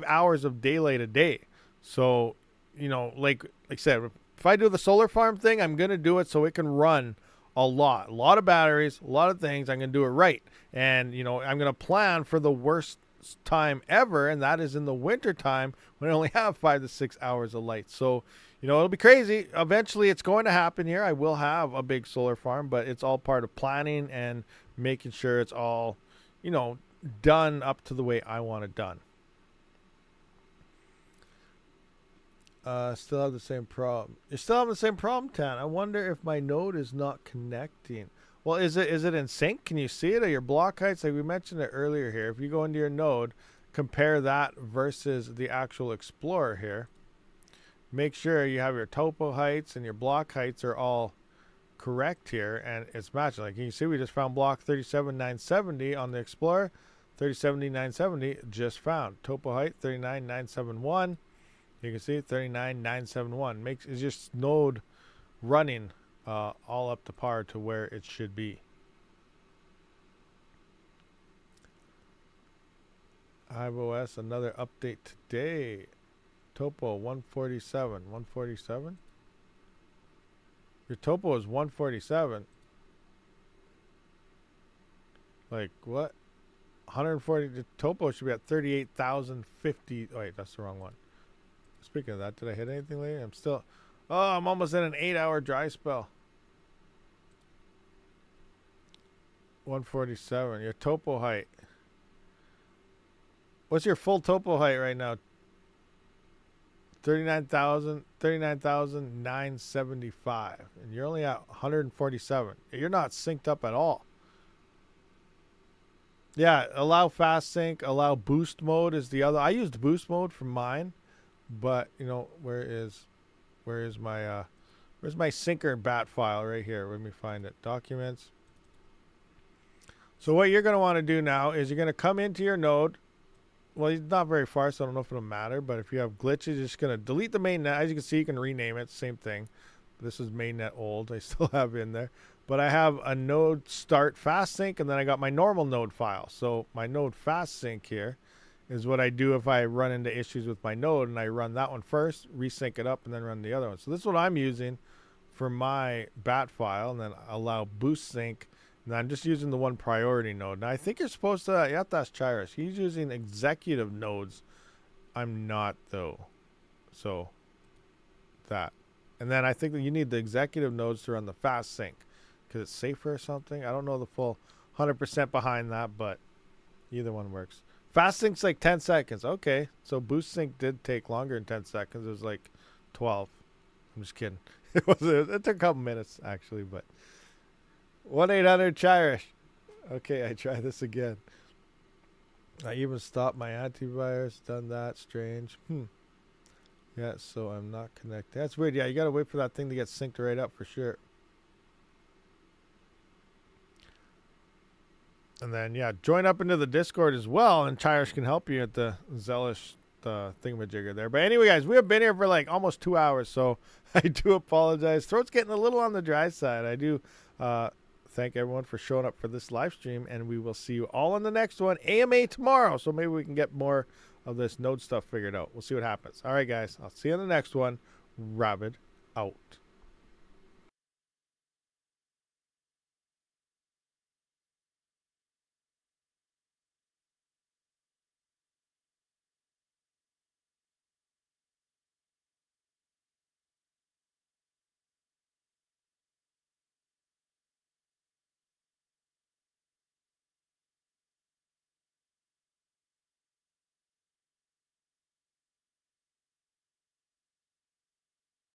hours of daylight a day. So, you know, like I said, if I do the solar farm thing, I'm going to do it so it can run a lot of batteries, a lot of things. I'm going to do it right. And, you know, I'm going to plan for the worst time ever, and that is in the winter time when I only have 5 to 6 hours of light. So, you know, it'll be crazy. Eventually it's going to happen here. I will have a big solar farm, but it's all part of planning and making sure it's all, you know, done up to the way I want it done. Still have the same problem. You still have the same problem, Tan. I wonder if my node is not connecting. Well, is it in sync? Can you see it at your block heights? Like we mentioned it earlier here. If you go into your node, compare that versus the actual Explorer here. Make sure you have your topo heights and your block heights are all correct here, and it's matching. Like you can see, we just found block 37970 on the Explorer. 37970 just found. Topo height 39971. You can see 39971 is just node running all up to par to where it should be. iOS another update today. Topo 147. 147? Your topo is 147. Like what? 140. The topo should be at 38,050. Oh, wait, that's the wrong one. Speaking of that, did I hit anything lately? I'm almost in an 8-hour dry spell. 147. Your topo height. What's your full topo height right now? 39,975. And you're only at 147. You're not synced up at all. Yeah, allow fast sync, allow boost mode is the other. I used boost mode for mine, but you know, where's my syncer bat file right here? Let me find it. Documents. So what you're going to want to do now is you're going to come into your node. Well, it's not very far, so I don't know if it'll matter. But if you have glitches, you're just going to delete the mainnet. As you can see, you can rename it. Same thing. This is mainnet old. I still have in there. But I have a node start fast sync, and then I got my normal node file. So my node fast sync here is what I do if I run into issues with my node, and I run that one first, resync it up, and then run the other one. So this is what I'm using for my bat file, and then allow boost sync. And I'm just using the one priority node. Now I think you're supposed to, you have to ask Chirus. He's using executive nodes. I'm not though. So that. And then I think that you need the executive nodes to run the fast sync because it's safer or something. I don't know the full 100% behind that, but either one works. Fast sync's like 10 seconds. Okay. So boost sync did take longer than 10 seconds. It was like 12. I'm just kidding. It took a couple minutes actually, but 1-800-CHIRISH. Okay, I try this again. I even stopped my antivirus. Done that. Strange. Yeah, so I'm not connected. That's weird. Yeah, you got to wait for that thing to get synced right up for sure. And then, yeah, join up into the Discord as well, and Chirish can help you at the Xelis thingamajigger there. But anyway, guys, we have been here for like almost 2 hours, so I do apologize. Throat's getting a little on the dry side. I do thank everyone for showing up for this live stream, and we will see you all on the next one, AMA tomorrow, so maybe we can get more of this node stuff figured out. We'll see what happens. All right, guys, I'll see you on the next one. Rabid out.